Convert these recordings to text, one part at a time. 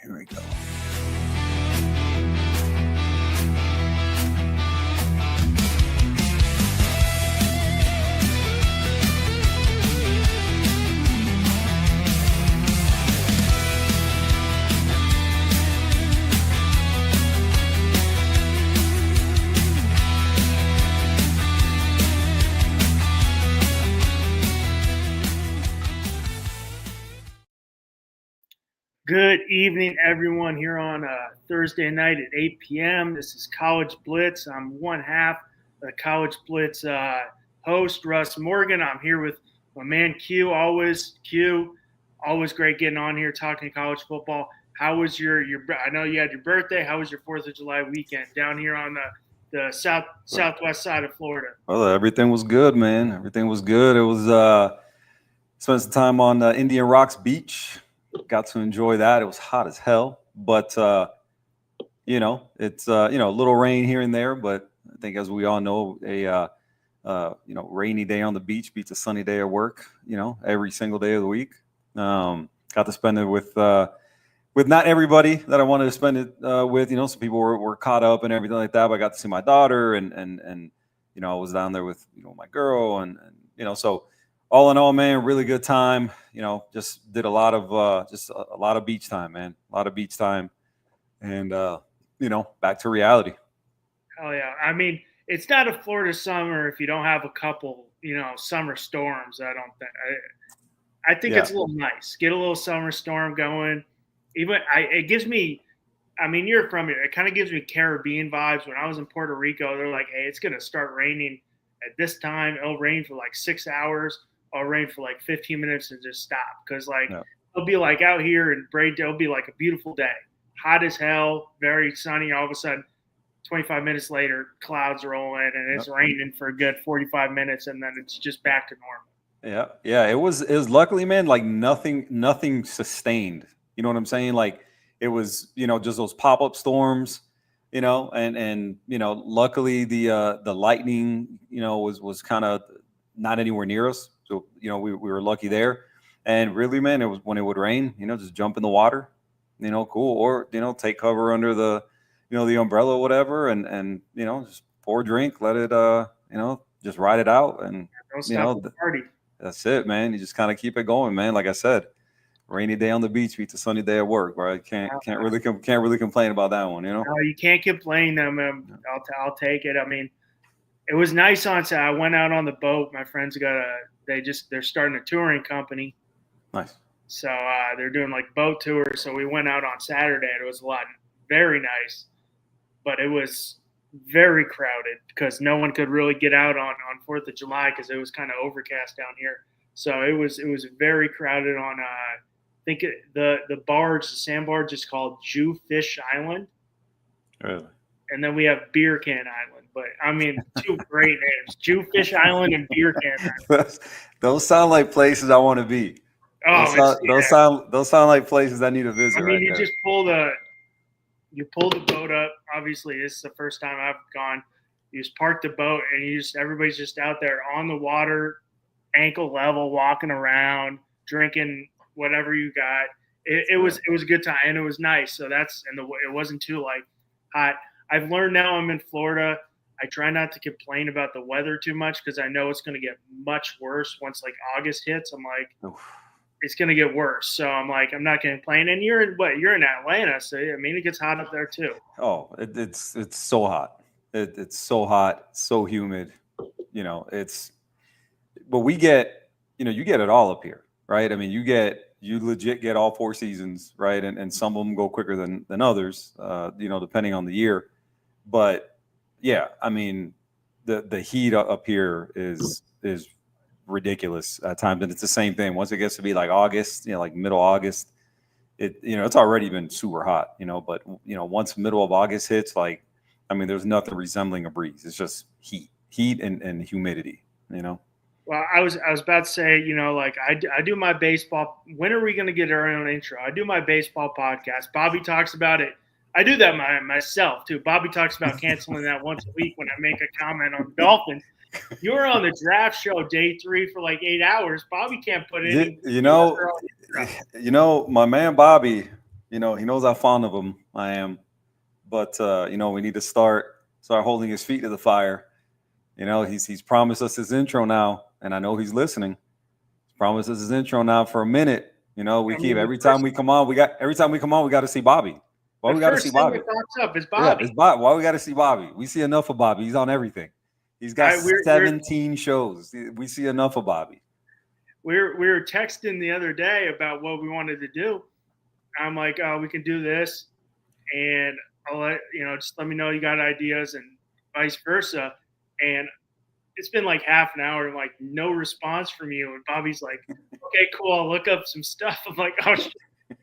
Here we go. Good evening, everyone, here on Thursday night at 8 p.m. This is College Blitz. I'm one half of the College Blitz host, Russ Morgan. I'm here with my man Q. Always great getting on here talking college football. How was your I know you had your birthday. How was your 4th of July weekend down here on the southwest side of Florida? Well, everything was good, man. Everything was good. It was spent some time on Indian Rocks Beach. Got to enjoy that. It was hot as hell, but it's a little rain here and there. But I think, as we all know, rainy day on the beach beats a sunny day at work. Every single day of the week. Got to spend it with not everybody that I wanted to spend it with. Some people were caught up and everything like that. But I got to see my daughter and I was down there with my girl and so. All in all, man, really good time. Just did a lot of beach time, man. A lot of beach time, and back to reality. Oh yeah, I mean, it's not a Florida summer if you don't have a couple, summer storms. I don't think. I think it's a little nice. Get a little summer storm going. It gives me. I mean, you're from here. It kind of gives me Caribbean vibes. When I was in Puerto Rico, they're like, "Hey, it's gonna start raining at this time. It'll rain for like 6 hours." I'll rain for like 15 minutes and just stop because it'll be like out here in Braid. It'll be like a beautiful day, hot as hell, very sunny. All of a sudden, 25 minutes later, clouds rolling and it's raining for a good 45 minutes, and then it's just back to normal. Yeah. It was luckily, man, like nothing sustained. You know what I'm saying? Like it was, just those pop-up storms. And luckily the lightning, was kind of not anywhere near us. So, we were lucky there. And really, man, it was when it would rain, just jump in the water, cool. Or, take cover under the, the umbrella or whatever. And just pour a drink, let it, just ride it out. And, party. That's it, man. You just kind of keep it going, man. Like I said, rainy day on the beach beats a sunny day at work, right? Can't really complain about that one, No, you can't complain. I'll take it. I mean, it was nice on Saturday. I went out on the boat. My friends they're starting a touring company. Nice. So they're doing like boat tours. So we went out on Saturday. And it was very nice, but it was very crowded because no one could really get out on 4th of July because it was kind of overcast down here. So it was very crowded on. I think the sand barge is called Jewfish Island. Really? And then we have Beer Can Island. But, I mean, two great names, Jewfish Island and Beer Can Island. Those sound like places I want to be. Oh, those sound like places I need to visit. I mean, you just pull the boat up. Obviously, this is the first time I've gone. You just park the boat, and everybody's just out there on the water, ankle level, walking around, drinking whatever you got. It was a good time, and it was nice. So it wasn't too hot. I've learned now I'm in Florida. I try not to complain about the weather too much because I know it's going to get much worse once August hits. I'm like, oof. It's going to get worse. So I'm like, I'm not going to complain. And you're in Atlanta, so I mean, it gets hot up there too. Oh, it's so hot. It's so hot, so humid. But we get, you get it all up here, right? I mean, you legit get all 4 seasons, right? And some of them go quicker than others, depending on the year. But yeah, I mean, the heat up here is ridiculous at times, and it's the same thing. Once it gets to be August, middle August, it's already been super hot, But once middle of August hits, there's nothing resembling a breeze. It's just heat and humidity, Well, I was about to say, I do my baseball. When are we going to get our own intro? I do my baseball podcast. Bobby talks about it. I do that myself too. Bobby talks about canceling that once a week when I make a comment on the Dolphins. You were on the draft show day 3 for 8 hours. Bobby can't put it in. My man Bobby, He knows how fond of him I am. But we need to start holding his feet to the fire. He's promised us his intro now, and I know he's listening. He's promised us his intro now for a minute. Every time we come on, we got to see Bobby. Why we got to see Bobby? The first thing that pops up is Bobby. Yeah, it's Bobby. Why we got to see Bobby? We see enough of Bobby. He's on everything. He's got 17 shows. We see enough of Bobby. We were texting the other day about what we wanted to do. I'm like, oh, we can do this, and I'll just let me know you got ideas, and vice versa. And it's been like half an hour, and like no response from you. And Bobby's like, okay, cool. I'll look up some stuff. I'm like, oh, shit,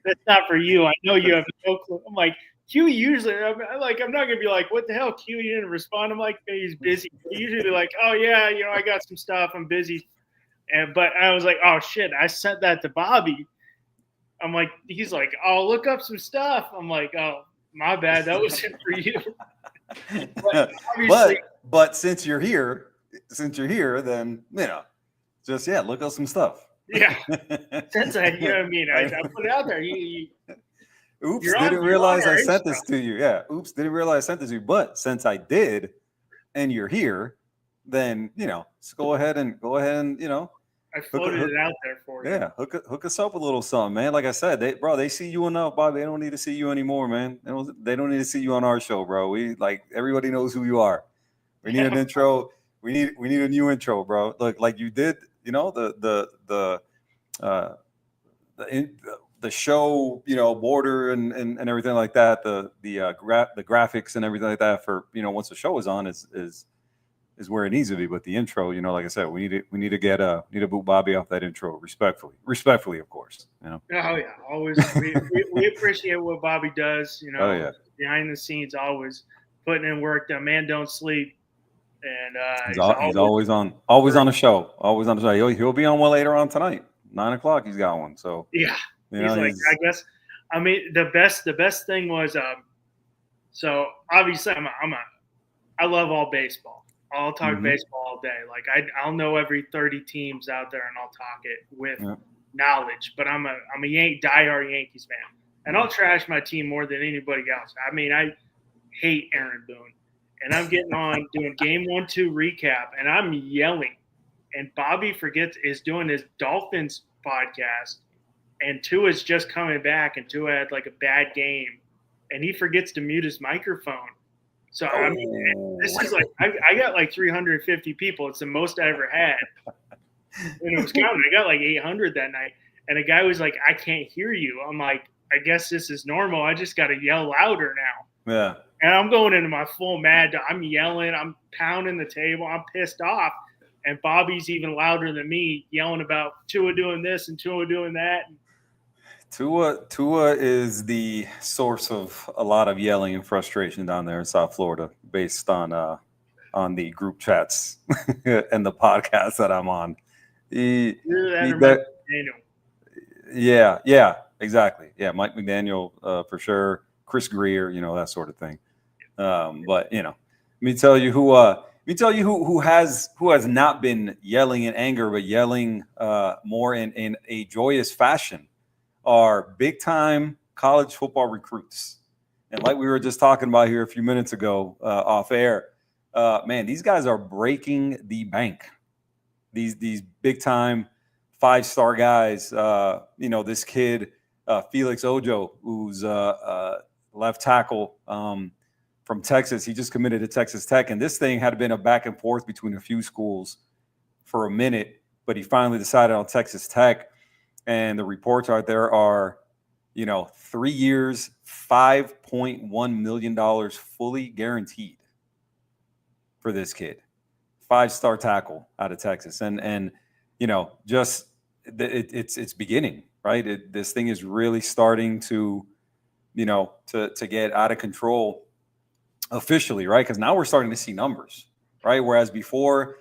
that's not for you. I know you have no clue. I'm like, Q usually, I'm not gonna be like, what the hell, Q? You didn't respond. I'm like, hey, he's busy. He usually be like, oh yeah, I got some stuff. I'm busy. But I was like, oh shit, I sent that to Bobby. I'm like, he's like, oh, look up some stuff. I'm like, oh, my bad. That wasn't for you. But since you're here, then just look up some stuff. Yeah. Since I put it out there. Oops, didn't realize I sent this to you. Yeah. Oops, didn't realize I sent this to you. But since I did, and you're here, then just go ahead and I floated it out there for you. Yeah, hook us up with a little something, man. Like I said, they see you enough, Bobby. They don't need to see you anymore, man. They don't need to see you on our show, bro. We everybody knows who you are. We need an intro. We need a new intro, bro. Look, like you did, the show, border and everything like that. The graphics and everything like that for once the show is on is where it needs to be. But the intro, like I said, we need to boot Bobby off that intro respectfully, of course. Oh yeah, always. we appreciate what Bobby does. Oh yeah, behind the scenes, always putting in work. The man don't sleep, and he's always on the show. Always on the show. He'll be on one later on tonight, 9:00. He's got one. So yeah, I guess. I mean, the best thing was so obviously I love all baseball. I'll talk baseball all day. Like I'll know every 30 teams out there, and I'll talk it with knowledge. But I'm a diehard Yankees fan, and I'll trash my team more than anybody else. I mean, I hate Aaron Boone, and I'm getting on doing game 1-2 recap, and I'm yelling. And Bobby is doing his Dolphins podcast, and Tua's just coming back, and Tua had like a bad game, and he forgets to mute his microphone. So, I mean, this is like, I got like 350 people. It's the most I ever had. And it was counting. I got like 800 that night. And a guy was like, I can't hear you. I'm like, I guess this is normal. I just got to yell louder now. Yeah. And I'm going into my full mad. I'm yelling. I'm pounding the table. I'm pissed off. And Bobby's even louder than me, yelling about Tua doing this and Tua doing that. Tua is the source of a lot of yelling and frustration down there in South Florida, based on the group chats and the podcast that I'm on. Yeah, exactly. Yeah, Mike McDaniel for sure. Chris Greer, that sort of thing. But let me tell you who has not been yelling in anger, but yelling more in a joyous fashion. Are big-time college football recruits. And like we were just talking about here a few minutes ago off air, man, these guys are breaking the bank. These big-time five-star guys, this kid, Felix Ojo, who's left tackle from Texas. He just committed to Texas Tech. And this thing had been a back and forth between a few schools for a minute, but he finally decided on Texas Tech. And the reports out there are, 3 years, $5.1 million fully guaranteed for this kid. 5-star tackle out of Texas. And just it's beginning, right? This thing is really starting to get out of control officially, right? Because now we're starting to see numbers, right? Whereas before,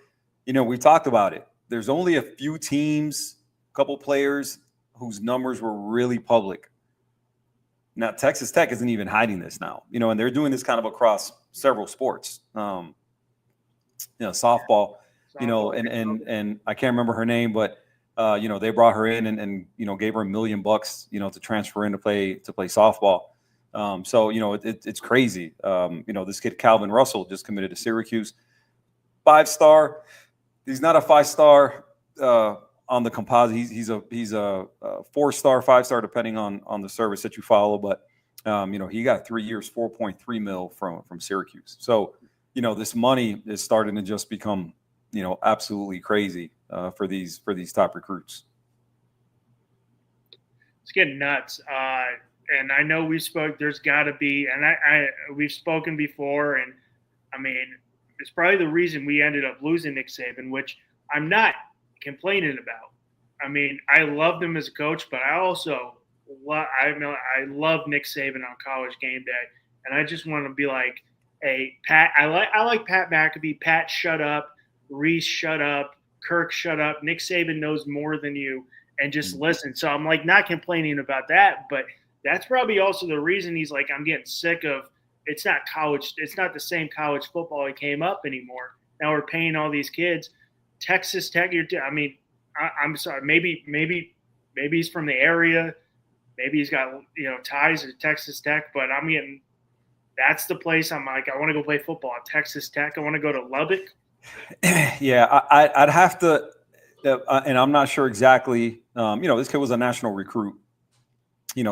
we talked about it. There's only a few teams, couple players whose numbers were really public. Now, Texas Tech isn't even hiding this now, and they're doing this kind of across several sports. Softball, and I can't remember her name, but they brought her in and gave her $1 million, to transfer in to play softball. So, it's crazy. This kid, Calvin Russell, just committed to Syracuse, 5-star. He's not a 5-star on the composite. He's a 4-star, 5-star, depending on the service that you follow. But, he got 3 years, $4.3 million from Syracuse. So, this money is starting to just become, absolutely crazy for these top recruits. It's getting nuts. And I know there's got to be, and we've spoken before, and I mean, it's probably the reason we ended up losing Nick Saban, which I'm not complaining about. I mean, I loved him as a coach, but I also I love Nick Saban on College Game Day, and I just want to be like, hey, Pat, I like Pat McAfee. Pat, shut up. Reese, shut up. Kirk, shut up. Nick Saban knows more than you, and just listen. So I'm like not complaining about that, but that's probably also the reason he's like, I'm getting sick of it's not the same college football he came up anymore. Now we're paying all these kids. Texas Tech, I'm sorry, maybe he's from the area. Maybe he's got ties to Texas Tech, but that's the place I'm like, I want to go play football at Texas Tech. I want to go to Lubbock. Yeah, I'd have to, and I'm not sure exactly. This kid was a national recruit.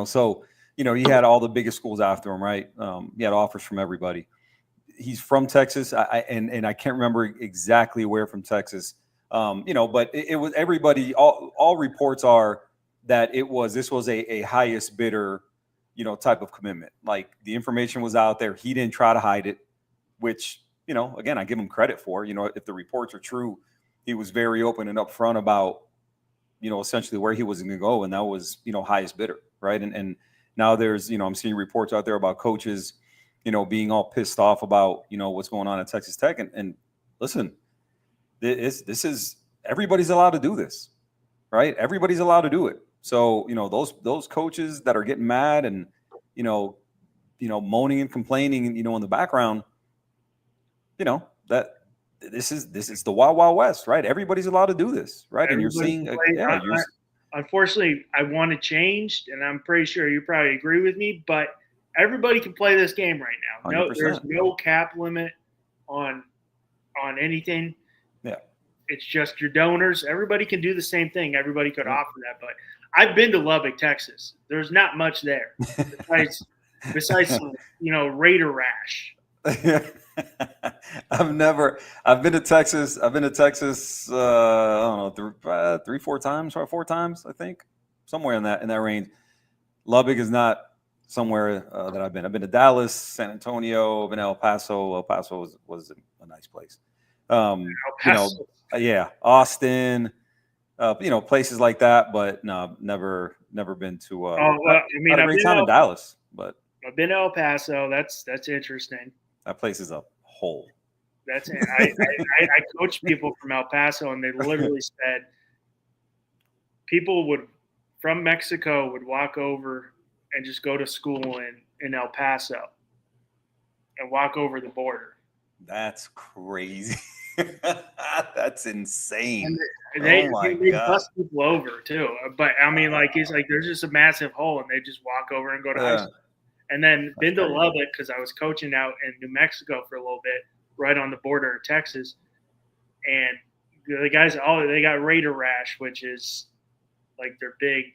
So, he had all the biggest schools after him, right? He had offers from everybody. He's from Texas. And I can't remember exactly where from Texas. But it was everybody, all reports are that this was a highest bidder, type of commitment. Like the information was out there. He didn't try to hide it, which, again, I give him credit for. If the reports are true, he was very open and upfront about, essentially where he was going to go. And that was, highest bidder. Right. And now there's, I'm seeing reports out there about coaches, being all pissed off about, what's going on at Texas Tech. And listen, this is everybody's allowed to do this. Right. Everybody's allowed to do it. So, those coaches that are getting mad and, moaning and complaining, in the background, that this is the Wild Wild West, right? Everybody's allowed to do this. Right. And you're seeing, unfortunately, I want it changed, and I'm pretty sure you probably agree with me, but everybody can play this game right now. 100%. There's no cap limit on anything. Yeah. It's just your donors. Everybody can do the same thing. Everybody could offer that. But I've been to Lubbock, Texas. There's not much there besides some, Raider rash. I've been to Texas. I don't know, 4 times, I think, somewhere in that range. Lubbock is not somewhere that I've been. I've been to Dallas, San Antonio, I've been to El Paso. El Paso was a nice place. Austin, places like that, but no, never been to. I've had a great time in Dallas, but I've been to El Paso. That's interesting. That place is a hole. That's it. I coached people from El Paso, and they literally said people from Mexico would walk over and just go to school in El Paso and walk over the border. That's crazy. That's insane. And they bust people over too. But he's like, there's just a massive hole, and they just walk over and go to high school. And then been to Lubbock because I was coaching out in New Mexico for a little bit, right on the border of Texas. And the guys, they got Raider rash, which is like they're big,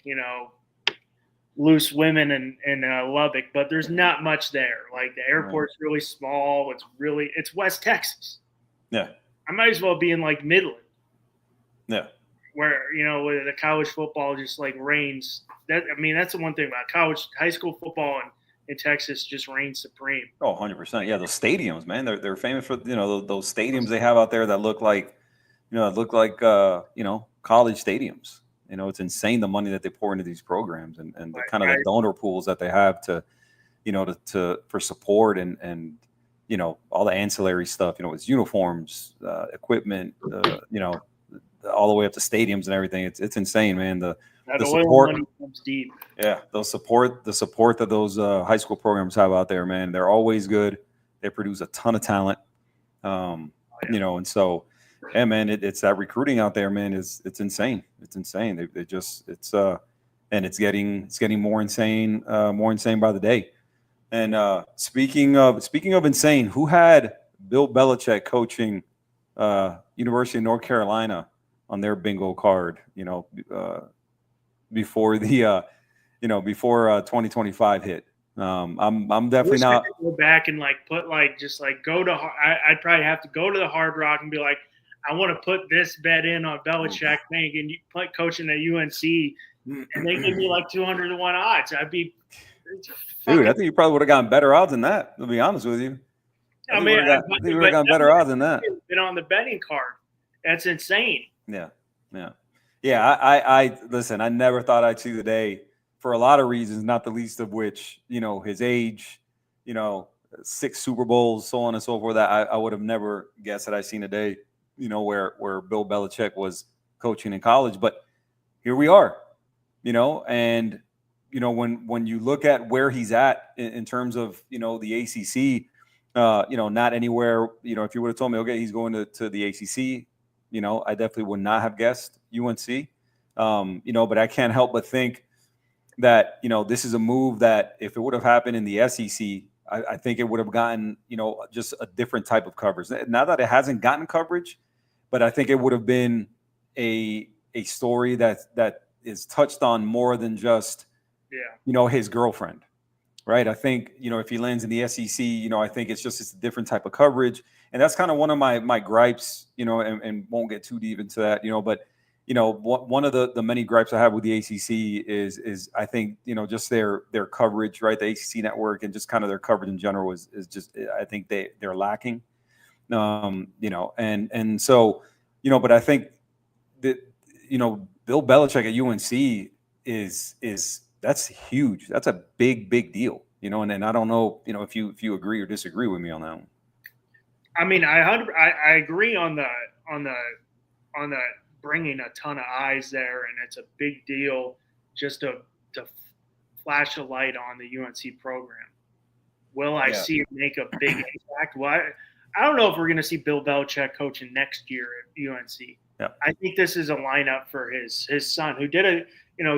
loose women in Lubbock. But there's not much there. Like the airport's really small. It's West Texas. Yeah. I might as well be in like Midland. Yeah. Where, where the college football just like reigns. That's the one thing about high school football in Texas just reigns supreme. Oh, 100%. Yeah, those stadiums, man. They're famous for, those stadiums they have out there that look like, college stadiums. It's insane the money that they pour into these programs and the kind of the donor pools that they have to for support and all the ancillary stuff, it's uniforms, equipment, all the way up to stadiums and everything. It's insane, man. The support money comes deep. Yeah, the support that those high school programs have out there, man, they're always good. They produce a ton of talent, and so Yeah, man, it's that recruiting out there, man. It's insane. It's insane. They just and it's getting more insane by the day. And speaking of insane, who had Bill Belichick coaching University of North Carolina on their bingo card? Before the before 2025 hit. I'm definitely not go back and put just go to. I'd probably have to go to the Hard Rock and be like, I want to put this bet in on Belichick thinking you play coaching at UNC, and they give me 200 to 1 odds. I'd be, dude. I think you probably would have gotten better odds than that. To be honest with you, I think you would have gotten better odds than that. Been on the betting card. That's insane. Yeah. I listen. I never thought I'd see the day for a lot of reasons, not the least of which his age, 6 Super Bowls, so on and so forth. That I would have never guessed that I'd seen a day. Where Bill Belichick was coaching in college, but here we are, and when you look at where he's at in terms of the ACC, not anywhere. If you would have told me, okay, he's going to the ACC, I definitely would not have guessed UNC. But I can't help but think that this is a move that if it would have happened in the SEC, I think it would have gotten, just a different type of coverage. Not that it hasn't gotten coverage, but I think it would have been a story that is touched on more than just, his girlfriend, right? I think, if he lands in the SEC, I think it's a different type of coverage. And that's kind of one of my gripes, and won't get too deep into that, but one of the many gripes I have with the ACC is I think, just their coverage, right? The ACC network and just kind of their coverage in general is just, I think they're lacking, and so, but I think that, Bill Belichick at UNC is that's huge. That's a big deal, and I don't know, if you agree or disagree with me on that one. I mean, I agree on the bringing a ton of eyes there, and it's a big deal just to flash a light on the UNC program. Will I see it make a big impact? Well, I don't know if we're going to see Bill Belichick coaching next year at UNC. Yeah. I think this is a lineup for his son, who did a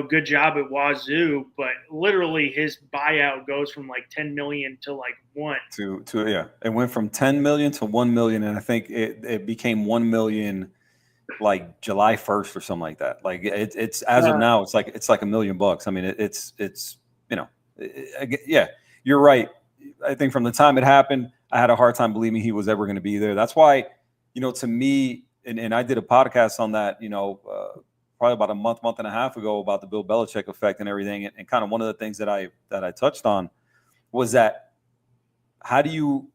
good job at Wazoo, but literally his buyout goes from $10 million to $1 to it went from $10 million to $1 million, and I think it became $1 million July 1st or something like that. It's as of now, it's $1 million bucks. I mean, you're right. I think from the time it happened, I had a hard time believing he was ever going to be there. That's why, to me, and I did a podcast on that, probably about a month and a half ago about the Bill Belichick effect and everything. And kind of one of the things that I touched on was that how do you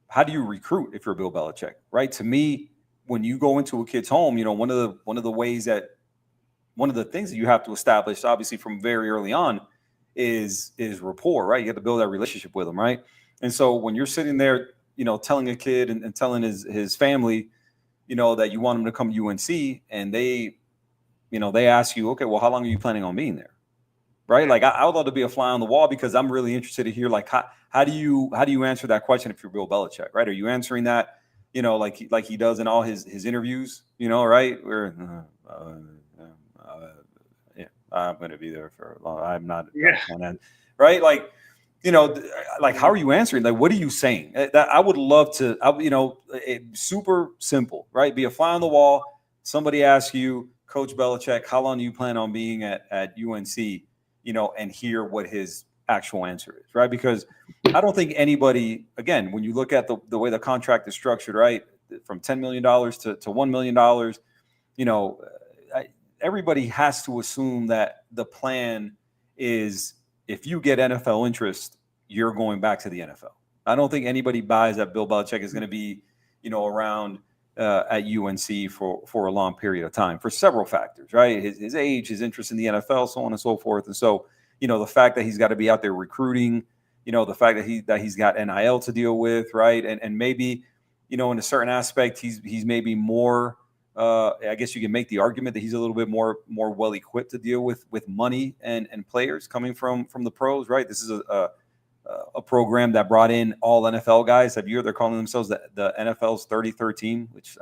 recruit if you're Bill Belichick, right? To me, when you go into a kid's home, one of the things that you have to establish, obviously from very early on, is rapport, right? You have to build that relationship with them, right? And so when you're sitting there, telling a kid and telling his family, that you want him to come to UNC, and they ask you, okay, well, how long are you planning on being there, right? I would love to be a fly on the wall, because I'm really interested to hear how do you answer that question if you're Bill Belichick, right? Are you answering that, like he does in all his interviews, right? Where I'm going to be there for a long. I'm not, right? How are you answering? What are you saying? That I would love to. Super simple, right? Be a fly on the wall. Somebody asks you, Coach Belichick, how long do you plan on being at UNC? And hear what his actual answer is, right? Because I don't think anybody, again, when you look at the way the contract is structured, right, from $10 million to $1 million, everybody has to assume that the plan is, if you get NFL interest, you're going back to the NFL. I don't think anybody buys that Bill Belichick is going to be, around at UNC for a long period of time, for several factors, right? His age, his interest in the NFL, so on and so forth. And so, the fact that he's got to be out there recruiting, the fact that he's got NIL to deal with, right? And maybe, in a certain aspect, he's maybe more. I guess you can make the argument that he's a little bit more well equipped to deal with money and players coming from the pros, right? This is a program that brought in all NFL guys. They're calling themselves the NFL's 33rd team, which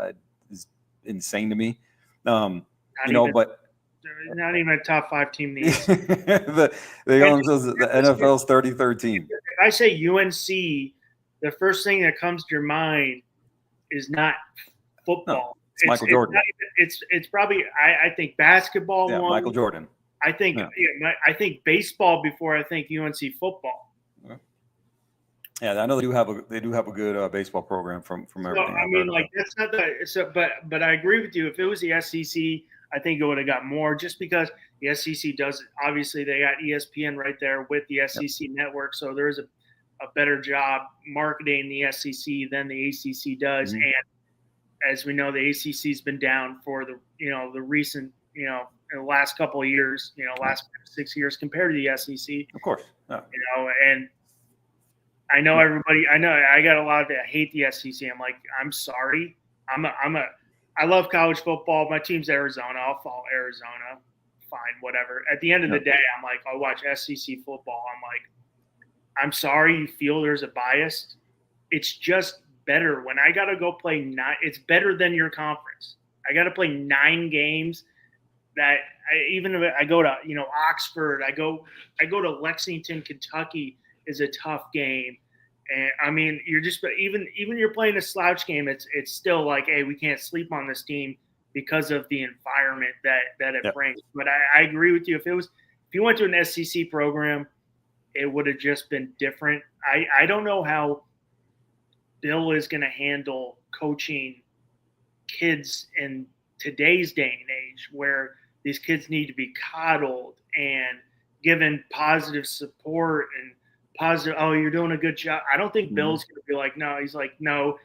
is insane to me. Not even a top 5 team in the ACC. the NFL's 33rd team. If I say UNC, the first thing that comes to your mind is not football. No, it's Michael Jordan. It's probably I think basketball. Yeah, Michael Jordan. I think I think baseball before I think UNC football. Yeah, I know they do have a good baseball program from everything. I mean, like that's not but I agree with you. If it was the SEC, I think it would have got more, just because the SEC does. Obviously, they got ESPN right there with the SEC network, so there is a better job marketing the SEC than the ACC does. Mm-hmm. And as we know, the ACC's been down for the recent in the last couple of years, last 6 years compared to the SEC. Of course, and I know everybody. I know I got a lot of that hate the SEC. I'm like, I'm sorry. I love college football. My team's Arizona. I'll follow Arizona. Fine, whatever. At the end of the day, I'm like, I'll watch SEC football. I'm like, I'm sorry you feel there's a bias. It's just better when I got to go play 9. It's better than your conference. I got to play 9 games. Even if I go to Oxford, I go to Lexington, Kentucky is a tough game. And I mean, you're just even you're playing a slouch game. It's still like, hey, we can't sleep on this team because of the environment that it brings. But I agree with you. If you went to an SEC program, it would have just been different. I don't know how Bill is going to handle coaching kids in today's day and age, where these kids need to be coddled and given positive support and positive, oh, you're doing a good job. I don't think Bill's going to be like, no. He's like, no,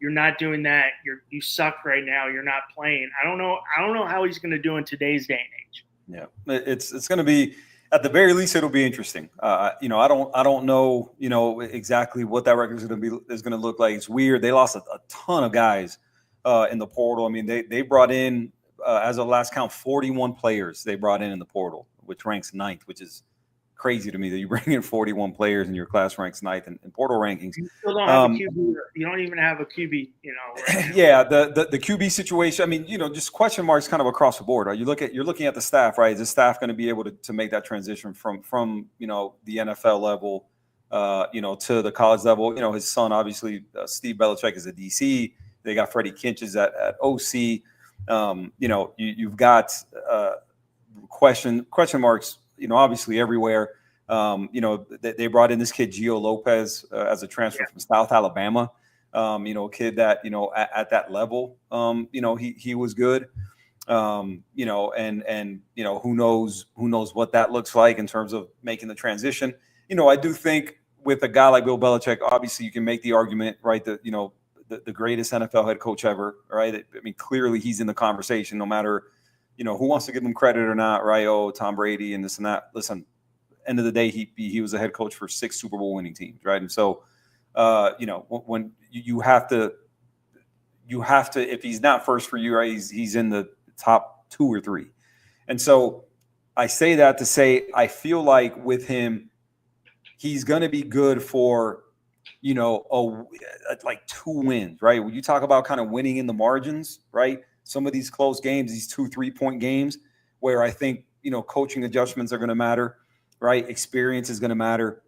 you're not doing that. You suck right now. You're not playing. I don't know how he's going to do in today's day and age. Yeah, it's going to be, at the very least, it'll be interesting. I don't know, exactly what that record is going to look like. It's weird. They lost a ton of guys in the portal. I mean, they brought in, as of last count, 41 players they brought in the portal, which ranks 9th, which is crazy to me that you bring in 41 players and your class ranks 9th in portal rankings. You still don't have a QB. You don't even have a QB, Right yeah, the QB situation, I mean, just question marks kind of across the board. Right? You're looking at the staff, right? Is the staff going to be able to make that transition from the NFL level, to the college level? His son, obviously, Steve Belichick, is a DC. They got Freddie Kinches at OC. You've got question marks, obviously everywhere. They brought in this kid, Gio Lopez, as a transfer from South Alabama. A kid that, at that level, he was good. And who knows what that looks like in terms of making the transition. I do think with a guy like Bill Belichick, obviously you can make the argument, right, that, the greatest NFL head coach ever, right? I mean, clearly he's in the conversation, no matter, who wants to give him credit or not, right? Oh, Tom Brady and this and that. Listen, end of the day, he was a head coach for 6 Super Bowl winning teams, right? And so, when you have to, if he's not first for you, right, he's in the top 2 or 3. And so I say that to say, I feel like with him, he's going to be good for, like 2 wins, right? When you talk about kind of winning in the margins, right? Some of these close games, these 2-3 point games, where I think, coaching adjustments are going to matter, right? Experience is going to matter,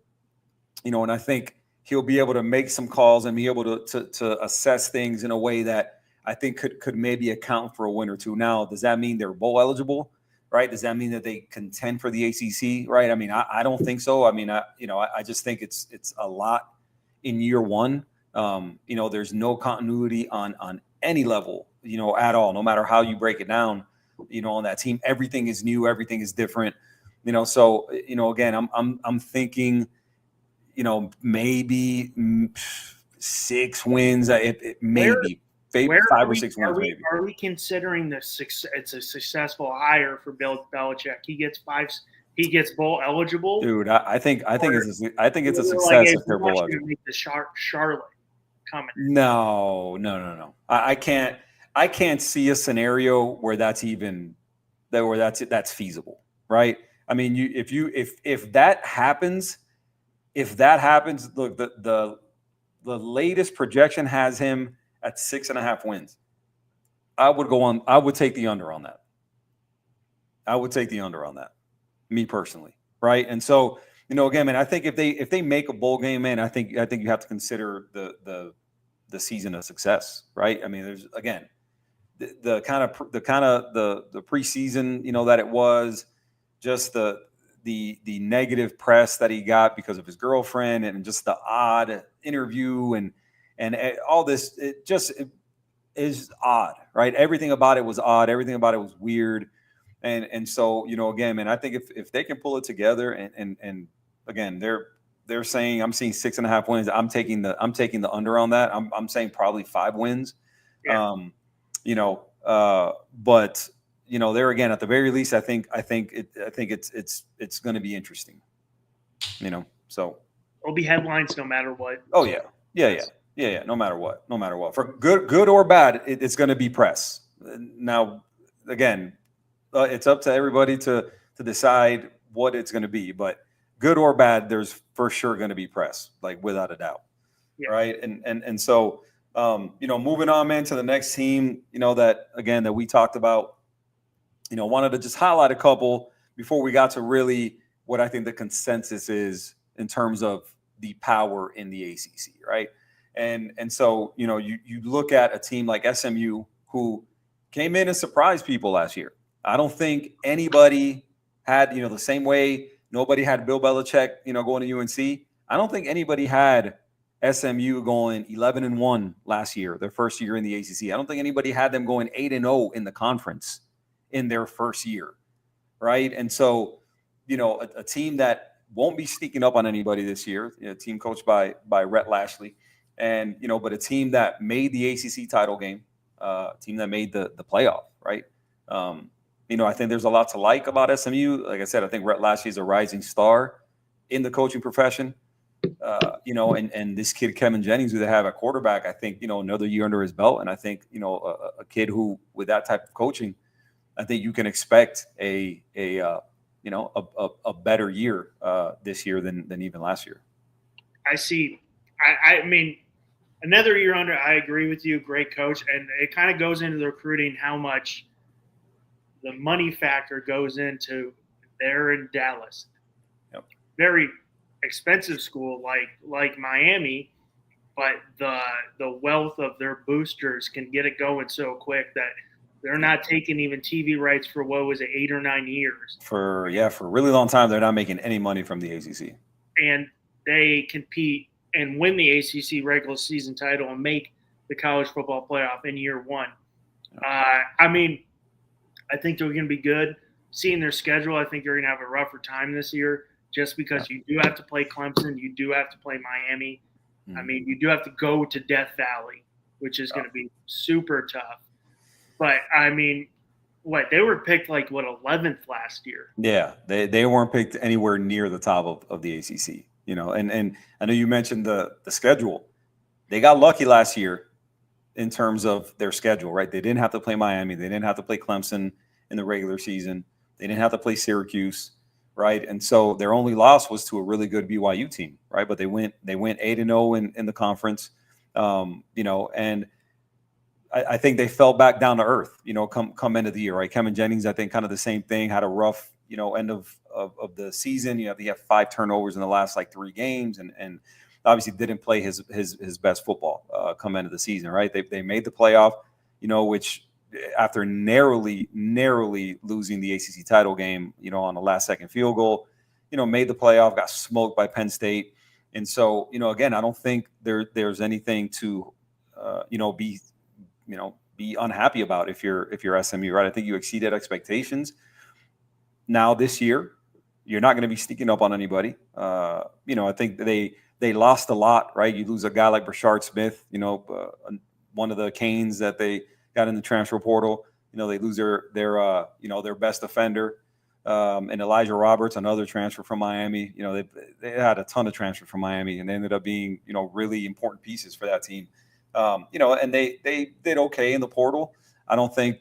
and I think he'll be able to make some calls and be able to assess things in a way that I think could maybe account for a win or 2. Now, does that mean they're bowl eligible, right? Does that mean that they contend for the ACC, right? I mean, I don't think so. I mean, I just think it's a lot in year 1. There's no continuity on any level, at all, no matter how you break it down, on that team. Everything is new, everything is different, so, again, I'm thinking, maybe 6 wins, maybe 5 or 6 wins, maybe. Are we considering this? It's a successful hire for Bill Belichick. He gets bowl eligible, dude. I think it's a success if they're bowl eligible. Make the Charlotte coming. No. I can't see a scenario where that's feasible, right? I mean, if that happens, look, the latest projection has him at 6.5 wins. I would take the under on that. I would take the under on that, me personally, right? And so, again, man, I think if they make a bowl game, man, I think you have to consider the season a success, right? I mean, there's again the kind of the preseason, that it was, just the negative press that he got because of his girlfriend and just the odd interview and all this. It is odd, right? Everything about it was odd. Everything about it was weird. And so, again, man, I think if they can pull it together and again, they're saying I'm seeing 6.5 wins. I'm taking the under on that. I'm saying probably 5 wins. Yeah. But there again, at the very least, I think it's going to be interesting. So It'll be headlines no matter what. Oh yeah. No matter what, for good or bad, it's going to be press. Now, again, it's up to everybody to decide what it's going to be, but good or bad, there's for sure going to be press, like without a doubt. Yeah. Right. And so, moving on, man, to the next team, that we talked about, wanted to just highlight a couple before we got to really what I think the consensus is in terms of the power in the ACC. Right. And so, you look at a team like SMU, who came in and surprised people last year. I don't think anybody had, the same way nobody had Bill Belichick, going to UNC. I don't think anybody had SMU going 11-1 last year, their first year in the ACC. I don't think anybody had them going 8-0 in the conference in their first year, right? And so, a team that won't be sneaking up on anybody this year, a team coached by Rhett Lashley, and but a team that made the ACC title game, a team that made the playoff, right? I think there's a lot to like about SMU. Like I said, I think Rhett Lashley is a rising star in the coaching profession. And this kid, Kevin Jennings, who they have at quarterback, I think, another year under his belt. And I think, a kid who, with that type of coaching, I think you can expect a better year this year than even last year. I see. I mean, another year under, I agree with you. Great coach. And it kind of goes into the recruiting, how much the money factor goes into there in Dallas. Yep. Very expensive school like Miami, but the wealth of their boosters can get it going so quick that they're not taking even TV rights for 8 or 9 years. For a really long time, they're not making any money from the ACC. And they compete and win the ACC regular season title and make the college football playoff in year one. I think they're going to be good. Seeing their schedule, I think they're going to have a rougher time this year just because you do have to play Clemson. You do have to play Miami. Mm-hmm. You do have to go to Death Valley, which is going to be super tough. But, they were picked 11th last year. Yeah, they weren't picked anywhere near the top of the ACC, And I know you mentioned the schedule. They got lucky last year in terms of their schedule, right? They didn't have to play Miami. They didn't have to play Clemson in the regular season. They didn't have to play Syracuse, right? And so their only loss was to a really good BYU team, right? But they went 8-0 in the conference, and I think they fell back down to earth, come end of the year, right? Kevin Jennings, I think kind of the same thing, had a rough, end of the season. They have 5 turnovers in the last 3 games and obviously didn't play his best football come end of the season, right? They made the playoff, which after narrowly losing the ACC title game, on the last second field goal, made the playoff, got smoked by Penn State. And so, again, I don't think there's anything to, be unhappy about if you're SMU, right? I think you exceeded expectations. Now this year, you're not going to be sneaking up on anybody. I think they lost a lot, right? You lose a guy like Brashard Smith, one of the Canes that they got in the transfer portal. They lose their best defender, and Elijah Roberts, another transfer from Miami. They had a ton of transfers from Miami, and they ended up being really important pieces for that team. And they did okay in the portal. I think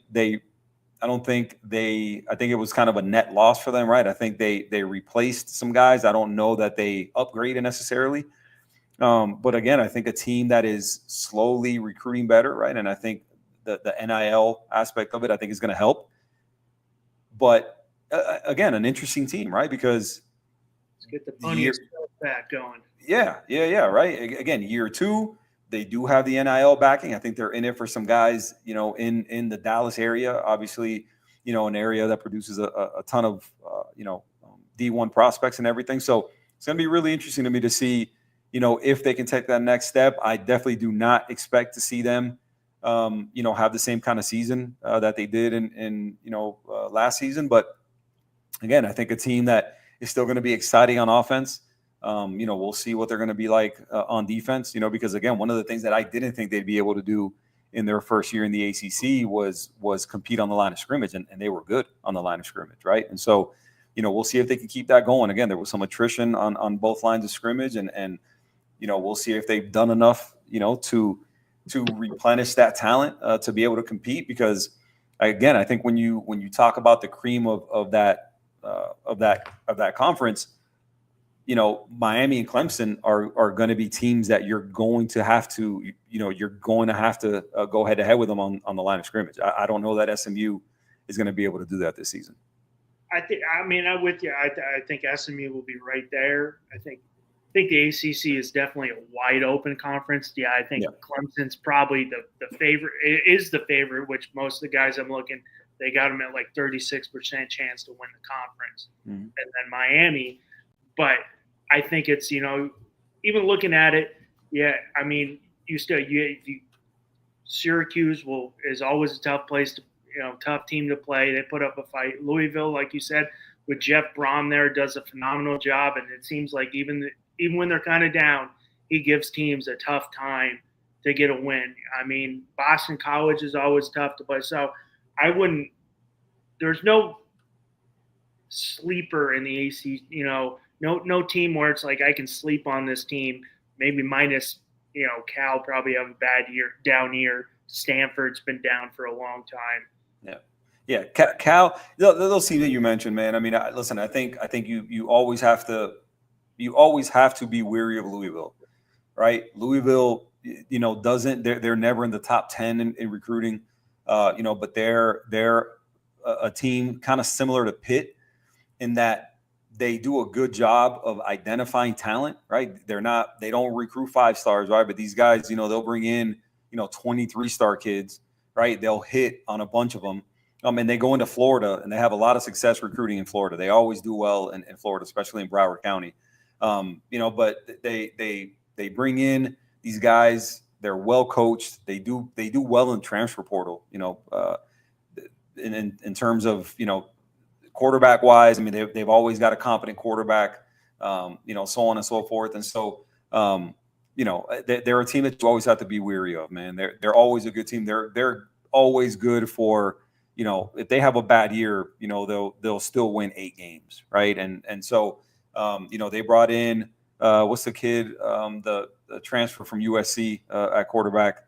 it was kind of a net loss for them, right? I think they replaced some guys. I don't know that they upgraded necessarily. But again, I think a team that is slowly recruiting better, right? And I think the NIL aspect of it, I think, is going to help. But again, an interesting team, right? Because let's get the funniest back going. Yeah, right. Again, year 2, they do have the NIL backing. I think they're in it for some guys, in the Dallas area, obviously, an area that produces a ton of, D1 prospects and everything. So it's going to be really interesting to me to see, if they can take that next step. I definitely do not expect to see them, have the same kind of season that they did in last season. But again, I think a team that is still going to be exciting on offense. We'll see what they're going to be like on defense, because again, one of the things that I didn't think they'd be able to do in their first year in the ACC was compete on the line of scrimmage, and they were good on the line of scrimmage, right? And so, we'll see if they can keep that going. Again, there was some attrition on both lines of scrimmage, and we'll see if they've done enough, to replenish that talent to be able to compete. Because again, I think when you talk about the cream of that conference, Miami and Clemson are going to be teams that you're going to have to go head to head with them on the line of scrimmage. I don't know that SMU is going to be able to do that this season. I'm with you. I think SMU will be right there. I think the ACC is definitely a wide open conference. Yeah, I think Clemson's probably the favorite. It is the favorite, which most of the guys I'm looking, they got them at like 36% chance to win the conference. And then Miami. But I think it's, even looking at it, Syracuse is always a tough place to, tough team to play. They put up a fight. Louisville, like you said, with Jeff Brom there, does a phenomenal job. And it seems like even when they're kind of down, he gives teams a tough time to get a win. Boston College is always tough to play. So there's no sleeper in the ACC, no team where it's like I can sleep on this team, maybe minus, Cal probably have a down year. Stanford's been down for a long time. Yeah. Cal, those teams that you mentioned, man. Listen, I think you always have to be wary of Louisville, right? Louisville, they're never in the top 10 in recruiting, but they're a team kind of similar to Pitt in that they do a good job of identifying talent, right? They don't recruit 5 stars, right? But these guys, they'll bring in, 23-star kids, right? They'll hit on a bunch of them. And they go into Florida, and they have a lot of success recruiting in Florida. They always do well in Florida, especially in Broward County. But they bring in these guys. They're well coached. They do well in transfer portal. In terms of quarterback wise, they've always got a competent quarterback. So on and so forth. And so they're a team that you always have to be weary of, man. They're always a good team. They're always good for. If they have a bad year, they'll still win 8 games, right? And so, they brought in what's the kid, the transfer from USC at quarterback,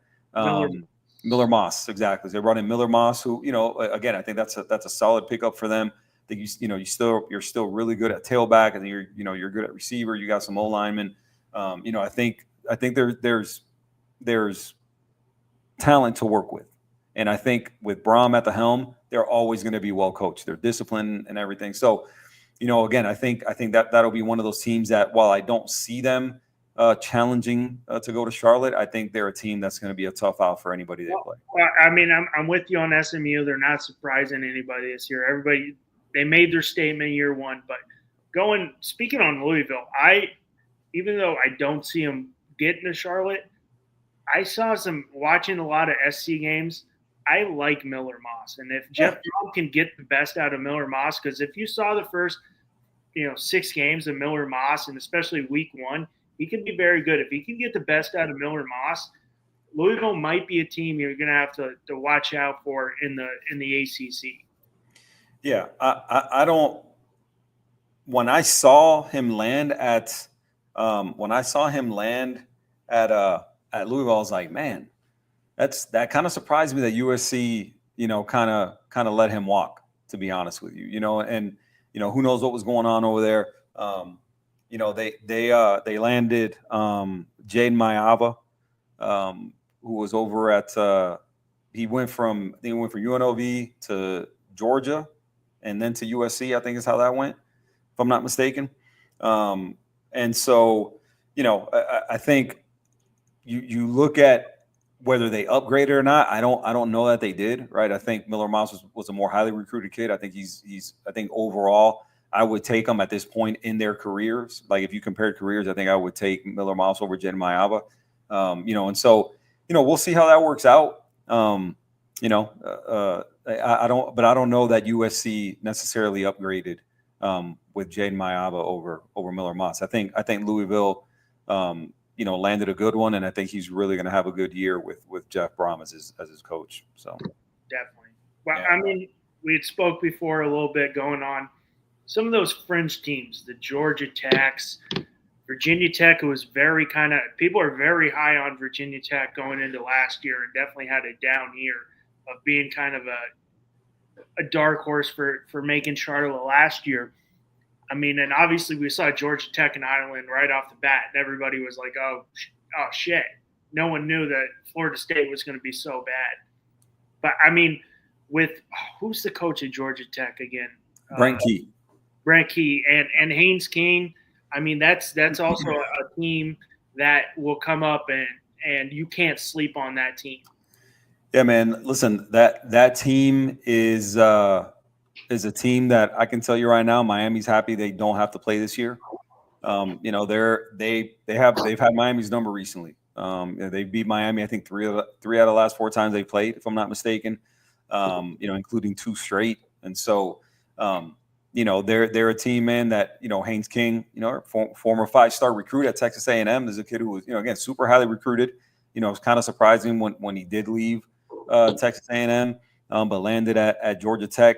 Miller Moss, exactly. They brought in Miller Moss, who again, I think that's a solid pickup for them. I think you're still really good at tailback, and you're good at receiver. You got some O linemen. I think there's talent to work with. And I think with Brom at the helm, they're always going to be well coached. They're disciplined and everything. So, again, I think that'll be one of those teams that, while I don't see them challenging to go to Charlotte, I think they're a team that's going to be a tough out for anybody they play. Well, I'm with you on SMU. They're not surprising anybody this year. They made their statement year 1. But speaking on Louisville, even though I don't see them getting to Charlotte, I saw watching a lot of SC games. I like Miller Moss. And if Jeff Brom can get the best out of Miller Moss, because if you saw the first, 6 games of Miller Moss, and especially week 1, he can be very good. If he can get the best out of Miller Moss, Louisville might be a team you're going to have to watch out for in the ACC. Yeah, I don't. When I saw him land at Louisville, I was like, man, that kind of surprised me that USC, kind of let him walk, to be honest with you, and who knows what was going on over there. They landed Jaden Mayava, who was over at he went from UNLV to Georgia, and then to USC. I think is how that went, if I'm not mistaken. And so, I think you look at whether they upgraded or not. I don't know that they did. Right. I think Miller Mouse was a more highly recruited kid. I think I think overall I would take him at this point in their careers. Like if you compared careers, I think I would take Miller Mouse over Jaden Mayava. And so, we'll see how that works out. I don't know that USC necessarily upgraded with Jaden Mayava over Miller Moss. I think Louisville, landed a good one, and I think he's really going to have a good year with Jeff Brom as his coach. So definitely. Well, yeah. I mean, we had spoke before a little bit going on some of those fringe teams, the Georgia Techs, Virginia Tech. It was very people are very high on Virginia Tech going into last year, and definitely had a down year of being kind of a dark horse for making Charlotte last year. I mean, and obviously we saw Georgia Tech and Ireland right off the bat, and everybody was like, oh shit. No one knew that Florida State was going to be so bad. But, I mean, who's the coach at Georgia Tech again? Brent Key. Brent Key and Haynes King. I mean, that's also a team that will come up, and you can't sleep on that team. Yeah, man. Listen, that team is a team that I can tell you right now, Miami's happy they don't have to play this year. They've had Miami's number recently. They beat Miami, I think three out of the last 4 times they played, if I'm not mistaken. Including 2 straight. And so, they're a team, man, that, Haynes King, former 5-star recruit at Texas A&M, is a kid who was, again, super highly recruited. It was kind of surprising when he did leave Texas A&M, but landed at Georgia Tech.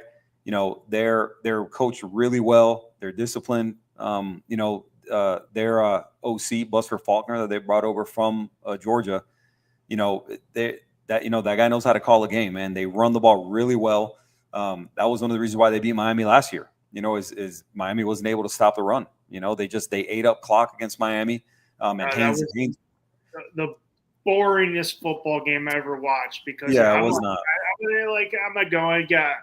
They're coached really well. They're disciplined. Their OC, Buster Faulkner, that they brought over from Georgia, that guy knows how to call a game, man. They run the ball really well. That was one of the reasons why they beat Miami last year. Is Miami wasn't able to stop the run. They ate up clock against Miami. And Haynes, the boringest football game I ever watched, because it was not. I'm not going. Yeah,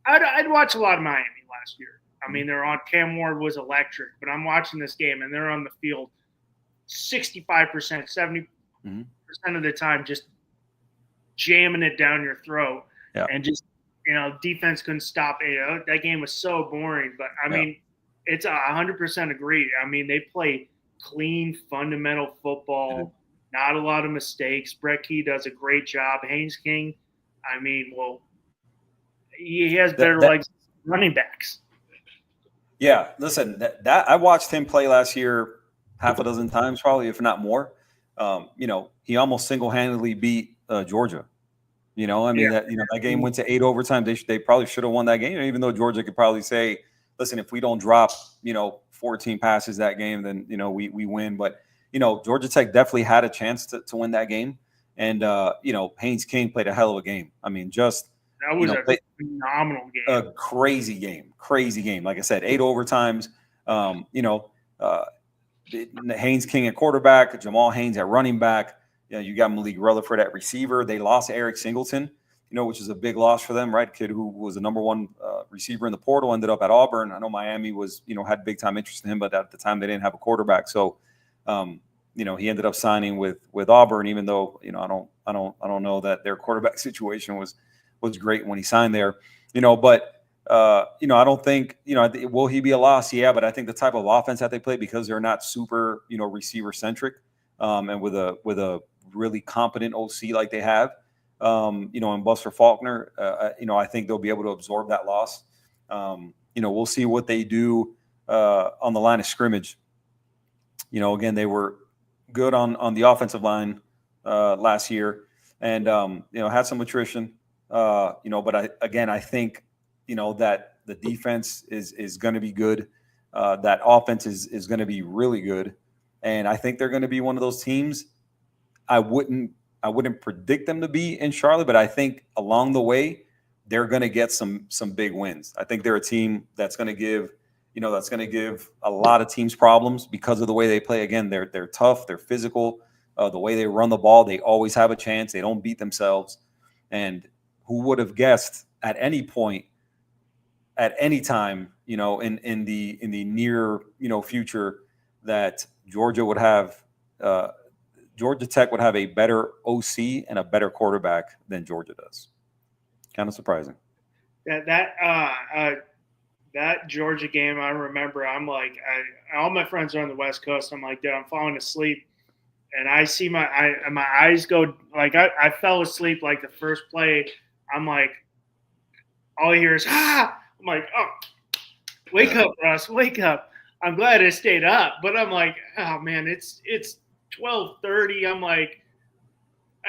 I'd watch a lot of Miami last year. I mean, they're on. Cam Ward was electric, but I'm watching this game and they're on the field 65%, 70% of the time, just jamming it down your throat, and just defense couldn't stop it. That game was so boring. But I mean, it's 100% agreed. I mean, they play clean, fundamental football, not a lot of mistakes. Brett Key does a great job. Haynes King, I mean, he has better legs than running backs. Yeah, listen, that I watched him play last year half a dozen times, probably, if not more. He almost single-handedly beat Georgia. That game went to 8 overtime. They probably should have won that game, even though Georgia could probably say, listen, if we don't drop, 14 passes that game, then, we win. But, Georgia Tech definitely had a chance to win that game. And, Haynes King played a hell of a game. I mean, that was a phenomenal game. A crazy game. Like I said, 8 overtimes. Haynes King at quarterback, Jamal Haynes at running back. You got Malik Rutherford at receiver. They lost Eric Singleton, which is a big loss for them, right? Kid who was the number 1 receiver in the portal, ended up at Auburn. I know Miami was, had big time interest in him, but at the time they didn't have a quarterback. So, he ended up signing with Auburn, even though, I don't know that their quarterback situation was great when he signed there, but I don't think, will he be a loss? Yeah, but I think the type of offense that they play, because they're not super, receiver centric, and with a really competent OC like they have, and Buster Faulkner, I think they'll be able to absorb that loss. We'll see what they do on the line of scrimmage. Again, they were good on the offensive line last year, and had some attrition. But I think, that the defense is going to be good. That offense is going to be really good. And I think they're going to be one of those teams. I wouldn't predict them to be in Charlotte, but I think along the way, they're going to get some big wins. I think they're a team that's going to give a lot of teams problems because of the way they play. Again, they're tough, they're physical. The way they run the ball, they always have a chance. They don't beat themselves. And who would have guessed at any point, at any time, in the near, future, that Georgia would have Georgia Tech would have a better OC and a better quarterback than Georgia does. Kind of surprising. That Georgia game, I remember. I'm like, all my friends are on the West Coast. I'm like, dude, I'm falling asleep, and I see my eyes go like I fell asleep like the first play. I'm like, all I hear is ah. I'm like, oh, wake up, Russ, wake up. I'm glad I stayed up, but I'm like, oh man, it's 12:30. I'm like,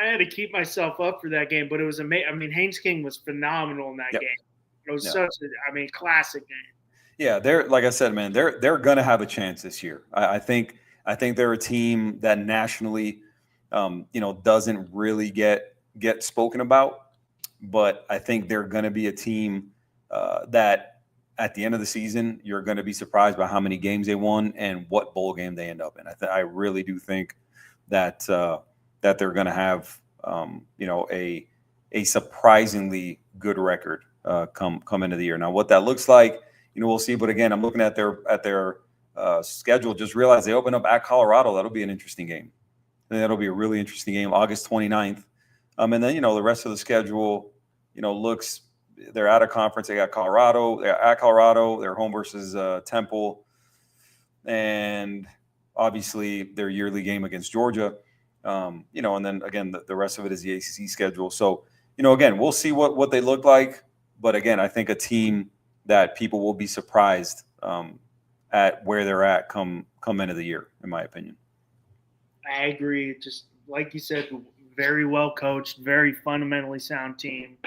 I had to keep myself up for that game, but it was amazing. I mean, Haynes King was phenomenal in that game. It was such a classic game. Yeah, they're, like I said, man, they're gonna have a chance this year. I think they're a team that nationally, doesn't really get spoken about, but I think they're gonna be a team that at the end of the season you're gonna be surprised by how many games they won and what bowl game they end up in. I really do think that they're gonna have a surprisingly good record come into the year. Now, what that looks like, we'll see. But again, I'm looking at their schedule. Just realized they open up at Colorado. That'll be an interesting game. And that'll be a really interesting game, August 29th. And then the rest of the schedule, looks. They're out of conference. They got Colorado. They're at Colorado. They're home versus Temple, and obviously their yearly game against Georgia. And then again, the rest of it is the ACC schedule. So, again, we'll see what they look like. But again, I think a team that people will be surprised at where they're at come end of the year, in my opinion. I agree. Just like you said, very well coached, very fundamentally sound team.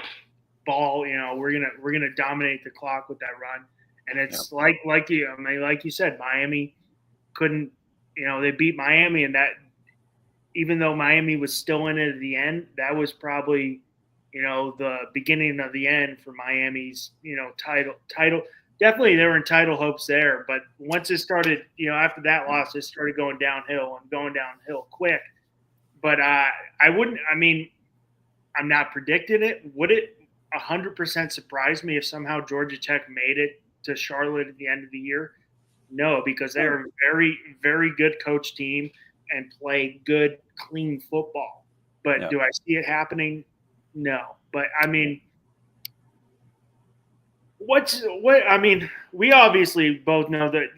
Ball, we're gonna dominate the clock with that run, and it's like you said, Miami couldn't. They beat Miami, and that even though Miami was still in it at the end, that was probably the beginning of the end for Miami's title. Definitely, there were title hopes there, but once it started, after that loss, it started going downhill quick. But I wouldn't. I mean, I'm not predicting it. Would it 100% surprise me if somehow Georgia Tech made it to Charlotte at the end of the year? No, because they're a very, very good coach team and play good, clean football. But do I see it happening? No. But I mean, we obviously both know that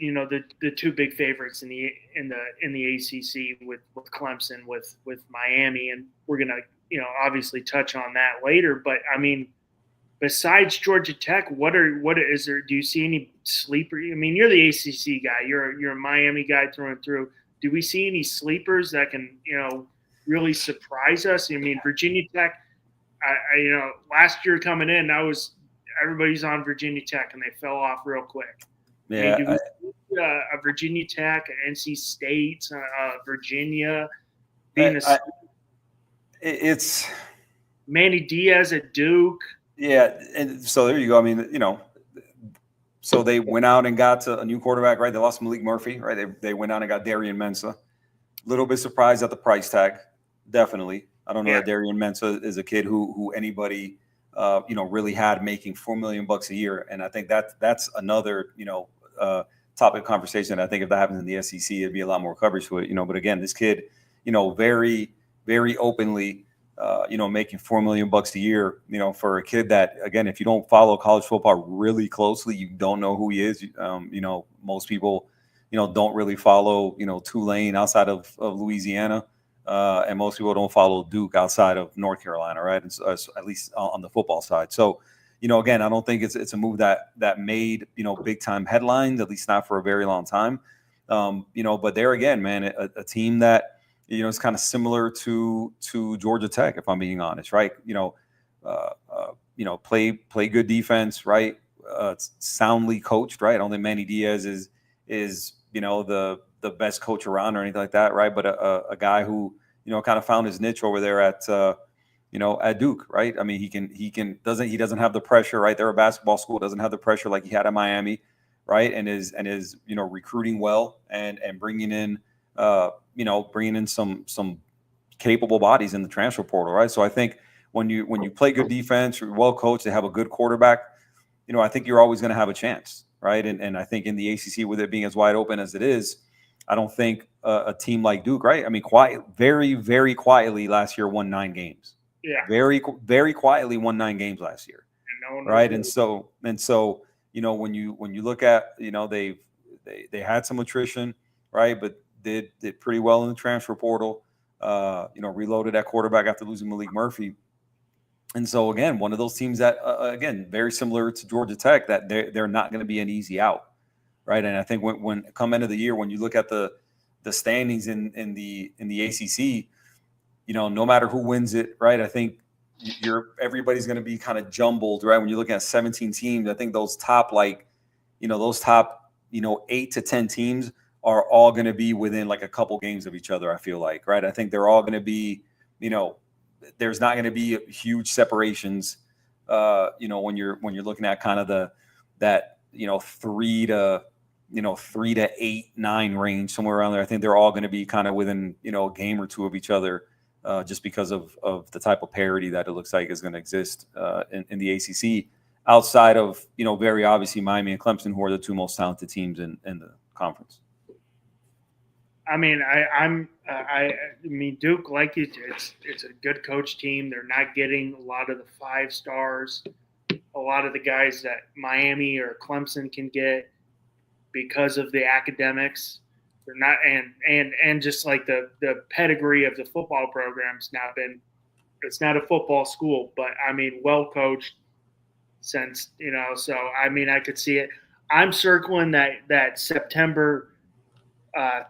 the two big favorites in the ACC with Clemson with Miami, and we're gonna obviously touch on that later. But I mean, besides Georgia Tech, what is there? Do you see any sleeper? I mean, you're the ACC guy. You're a Miami guy through and through. Do we see any sleepers that can really surprise us? I mean, Virginia Tech. Last year coming in, everybody's on Virginia Tech and they fell off real quick. Yeah, I mean, do we see a Virginia Tech, NC State, Virginia being it's Manny Diaz at Duke. Yeah, and so there you go. I mean, so they went out and got a new quarterback, right? They lost Malik Murphy, right? They went out and got Darian Mensah. A little bit surprised at the price tag, definitely. I don't know that Darian Mensah is a kid who anybody really had making $4 million a year, and I think that's another topic of conversation. I think if that happens in the SEC, it'd be a lot more coverage to it. But again, this kid, very, very openly. Making $4 million a year, for a kid that, again, if you don't follow college football really closely, you don't know who he is. Most people, don't really follow, Tulane outside of Louisiana, and most people don't follow Duke outside of North Carolina, right? And so, at least on the football side. So, again, I don't think it's a move that made big time headlines, at least not for a very long time. But there again, man, a team that. It's kind of similar to Georgia Tech, if I'm being honest, right? Play good defense, right? Soundly coached, right? I don't think Manny Diaz is the best coach around or anything like that, right? But a guy who kind of found his niche over there at Duke, right? I mean, he doesn't have the pressure, right? They're a basketball school, doesn't have the pressure like he had at Miami, right? And is recruiting well and bringing in. Bringing in some capable bodies in the transfer portal, right? So I think when you play good defense, you're well coached, they have a good quarterback, I think you're always going to have a chance, right? And I think in the ACC, with it being as wide open as it is, I don't think a team like Duke, right? I mean, very, very quietly last year won 9 games. Yeah. Very, very quietly won 9 games last year, right? And so when you look at they had some attrition, right? But did pretty well in the transfer portal. Reloaded at quarterback after losing Malik Murphy. And so again, one of those teams that again very similar to Georgia Tech, that they're not going to be an easy out, right? And I think when come end of the year, when you look at the standings in the ACC, no matter who wins it, right? I think everybody's going to be kind of jumbled, right? When you're looking at 17 teams, I think those top 8 to 10 teams are all going to be within like a couple games of each other. I feel like, right? I think they're all going to be, there's not going to be huge separations. When you're looking at kind of that 3 to 8, 9 range, somewhere around there. I think they're all going to be kind of within a game or two of each other, just because of the type of parity that it looks like is going to exist in the ACC, outside of very obviously Miami and Clemson, who are the 2 most talented teams in the conference. I mean, I mean, Duke, like it's a good coach team. They're not getting a lot of the 5 stars, a lot of the guys that Miami or Clemson can get because of the academics. They're not, and just like the pedigree of the football program's not been. It's not a football school, but I mean, well coached since So I mean, I could see it. I'm circling that September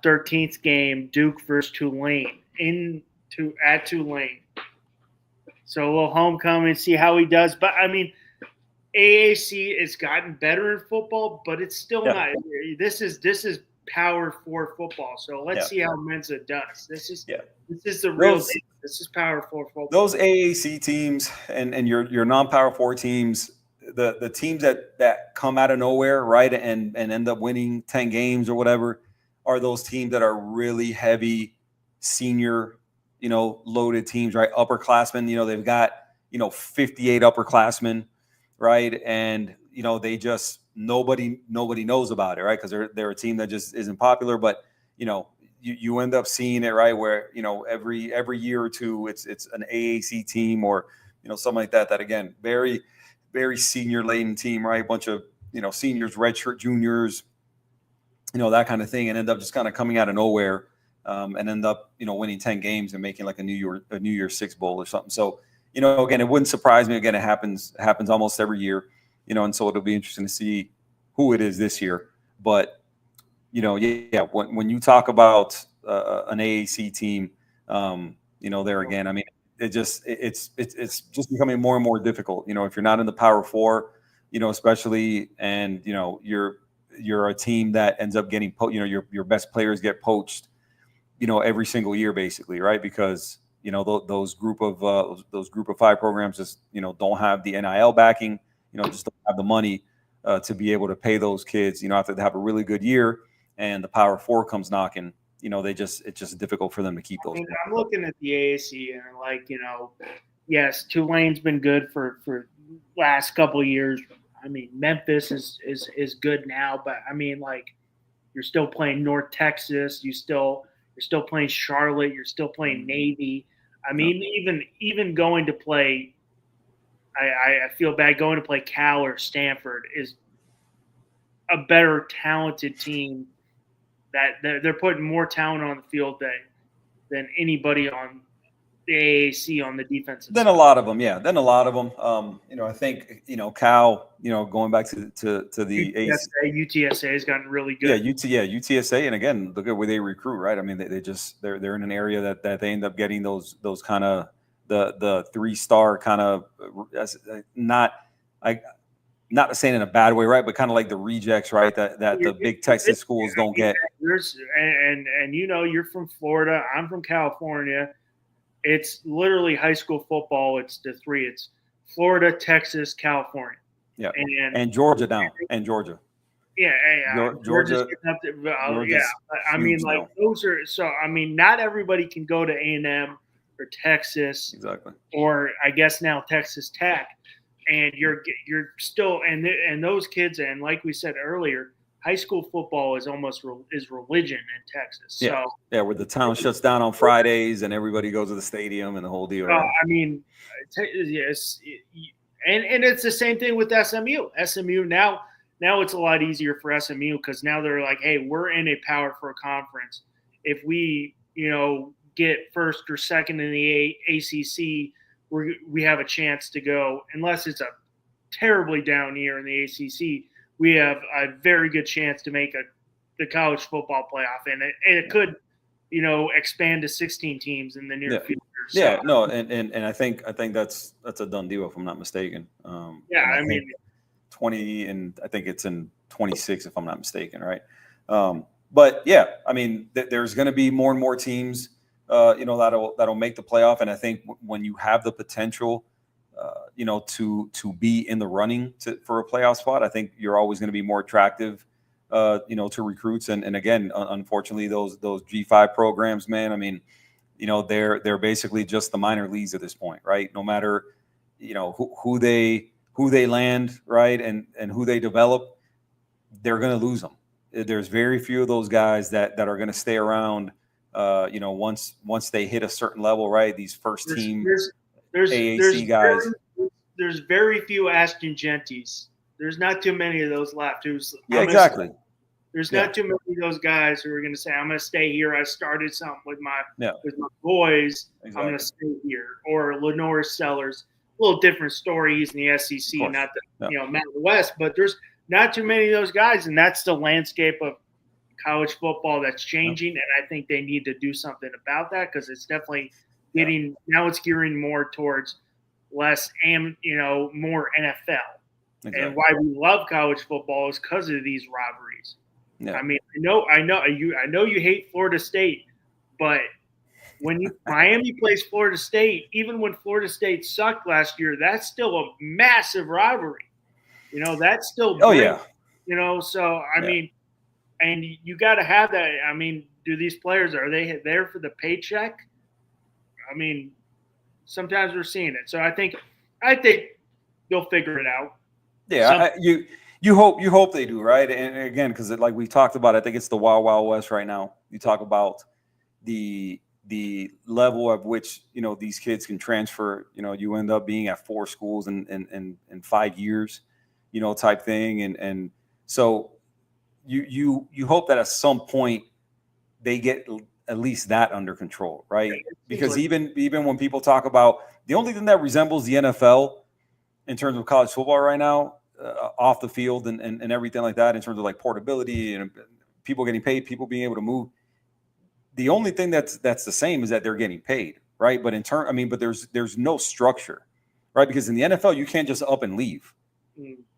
13th game, Duke versus Tulane at Tulane. So a little homecoming, see how he does. But I mean, AAC has gotten better in football, but it's still not. This is Power 4 football. So let's see how Mensa does. This is the real thing. This is Power 4 football. Those AAC teams and your non-Power 4 teams, the teams that come out of nowhere, right, and end up winning 10 games or whatever, are those teams that are really heavy senior, loaded teams, right? Upperclassmen, they've got, 58 upperclassmen, right? And, they just, nobody knows about it, right? Because they're a team that just isn't popular, but, you end up seeing it, right? Where, every year or two, it's an AAC team or, something like that, again, very, very senior laden team, right? A bunch of, seniors, redshirt juniors, that kind of thing, and end up just kind of coming out of nowhere, and end up, winning 10 games and making like a New Year's Six bowl or something. So, again, it wouldn't surprise me. Again, it happens almost every year, and so it'll be interesting to see who it is this year. But, when you talk about an AAC team, there again, I mean, it's just becoming more and more difficult. If you're not in the Power 4, especially, and you're a team that ends up getting your best players get poached, every single year, basically, right? Because those group of 5 programs just don't have the NIL backing, just don't have the money to be able to pay those kids, after they have a really good year and the Power 4 comes knocking, it's just difficult for them to keep those. I'm looking at the AAC and yes, Tulane's been good for last couple of years. I mean, Memphis is good now, but I mean, you're still playing North Texas. You're still playing Charlotte. You're still playing Navy. I mean, even going to play, I feel bad going to play Cal or Stanford is a better talented team. That they're putting more talent on the field than anybody on the AAC on the defensive side. A lot of them, yeah. Then a lot of them. I think Cal. Going back to the UTSA has gotten really good. UTSA, and again, look at where they recruit, right? I mean, they're in an area that they end up getting those kind of the 3-star kind of not saying in a bad way, right? But kind of like the rejects, right? That the big Texas schools don't get. And you're from Florida. I'm from California. It's literally high school football. It's the 3. It's Florida, Texas, California. Yeah, and Georgia down, and Georgia. Yeah, Georgia. I mean, those are so. I mean, not everybody can go to A&M or Texas, Exactly. or I guess now Texas Tech, and you're still and those kids, and like we said earlier, high school football is almost is religion in Texas. Yeah. So yeah, where the town shuts down on Fridays and everybody goes to the stadium and the whole deal. Right? I mean, yes, and it's the same thing with SMU. SMU now it's a lot easier for SMU because now they're like, hey, we're in a Power 4 conference. If we get first or second in the ACC, we have a chance to go. Unless it's a terribly down year in the ACC, we have a very good chance to make the college football playoff, and it could expand to 16 teams in the near future. So, yeah, no, and I think that's a done deal if I'm not mistaken. I mean, 20, and I think it's in 26 if I'm not mistaken, right? But yeah, I mean, there's going to be more and more teams, that'll make the playoff, and I think when you have the potential, to be in the running for a playoff spot, I think you're always going to be more attractive, to recruits, and again, unfortunately, those G5 programs, man, I mean, they're basically just the minor leagues at this point, right? No matter, who they land, right, and who they develop, they're going to lose them. There's very few of those guys that are going to stay around. Once they hit a certain level, right? These first team AAC guys. There's very few Ashton Genties. There's not too many of those left. Exactly. There's not too many of those guys who are going to say, "I'm going to stay here. I started something with my boys. Exactly. I'm going to stay here." Or Lenore Sellers, a little different story. He's in the SEC, not the Mountain West. But there's not too many of those guys, and that's the landscape of college football that's changing. And I think they need to do something about that because it's definitely getting now. It's gearing more towards less more NFL. Exactly. And why we love college football is because of these rivalries. Yeah. I mean, I know you hate Florida State, but when Miami plays Florida State, even when Florida State sucked last year, that's still a massive rivalry. That's still great. So I mean, and you got to have that. I mean, do these players, are they there for the paycheck? I mean, sometimes we're seeing it. So I think they'll figure it out. Yeah, you hope they do, right? And again, because like we talked about, I think it's the Wild Wild West right now. You talk about the level of which these kids can transfer. You end up being at 4 schools in 5 years, type thing, and so you hope that at some point they get at least that under control, right? Because even when people talk about the only thing that resembles the NFL in terms of college football right now, off the field and everything like that, in terms of like portability and people getting paid, people being able to move. The only thing that's the same is that they're getting paid, right? But but there's no structure, right? Because in the NFL, you can't just up and leave.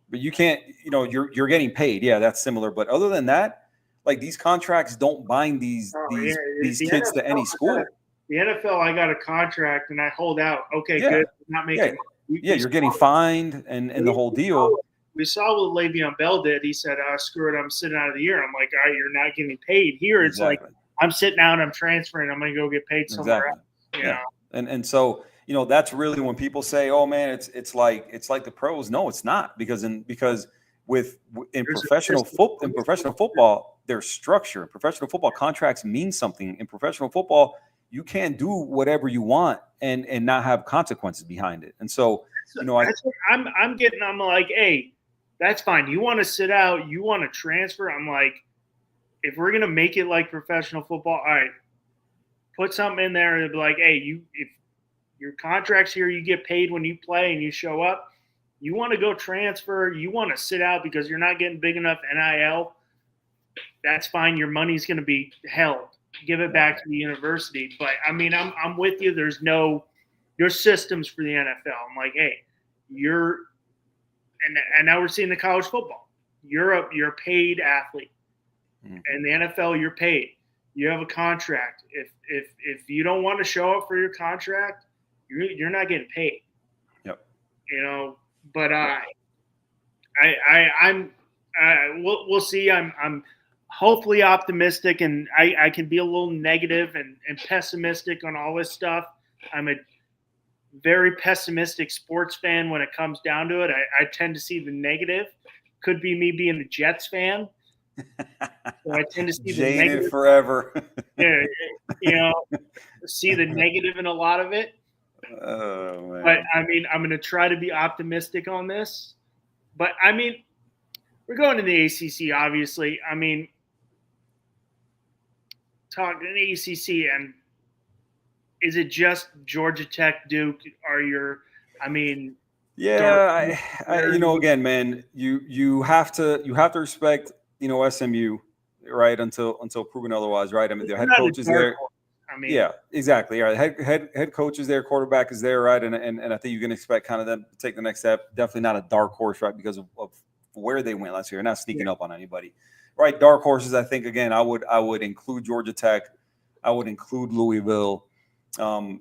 But you can't, you're getting paid. Yeah, that's similar. But other than that, like these contracts don't bind these kids to any school. The NFL, I got a contract and I hold out. Okay, good. Not making money. You're getting fined and the whole deal. We saw what Le'Veon Bell did. He said, screw it, I'm sitting out of the year. I'm like, all right, you're not getting paid. Here it's like, I'm sitting out, I'm transferring, I'm going to go get paid somewhere else. Yeah. And so, that's really when people say, oh man, it's like the pros. No, it's not, because in professional football, there's structure. Professional football contracts mean something. In professional football, you can't do whatever you want and not have consequences behind it. And so, I'm like, hey, that's fine. You want to sit out, you want to transfer. I'm like, if we're going to make it like professional football, all right, put something in there and be like, hey, if your contract's here, you get paid when you play and you show up. You want to go transfer, you want to sit out because you're not getting big enough NIL, that's fine. Your money's going to be held. Give it back to the university. But I mean, I'm with you. There's systems for the NFL. I'm like, hey, and now we're seeing the college football. You're a paid athlete, and the NFL, you're paid. You have a contract. If you don't want to show up for your contract, you're not getting paid. Yep. But we'll see. I'm hopefully optimistic, and I can be a little negative and pessimistic on all this stuff. I'm a very pessimistic sports fan when it comes down to it. I tend to see the negative. Could be me being a Jets fan. So I tend to see the Jaded negative forever. See the negative in a lot of it. Oh, man. But I mean, I'm going to try to be optimistic on this. But I mean, we're going to the ACC, obviously. I mean, talking ACC, and is it just Georgia Tech, Duke? Yeah, again, man, you have to respect, SMU, right? Until proven otherwise, right? I mean, their head coach is there. Yeah, exactly. All right, head coach is there, quarterback is there, right? And I think you can expect kind of them to take the next step. Definitely not a dark horse, right? Because of where they went last year. Not sneaking up on anybody, right? Dark horses. I think again, I would include Georgia Tech. I would include Louisville. I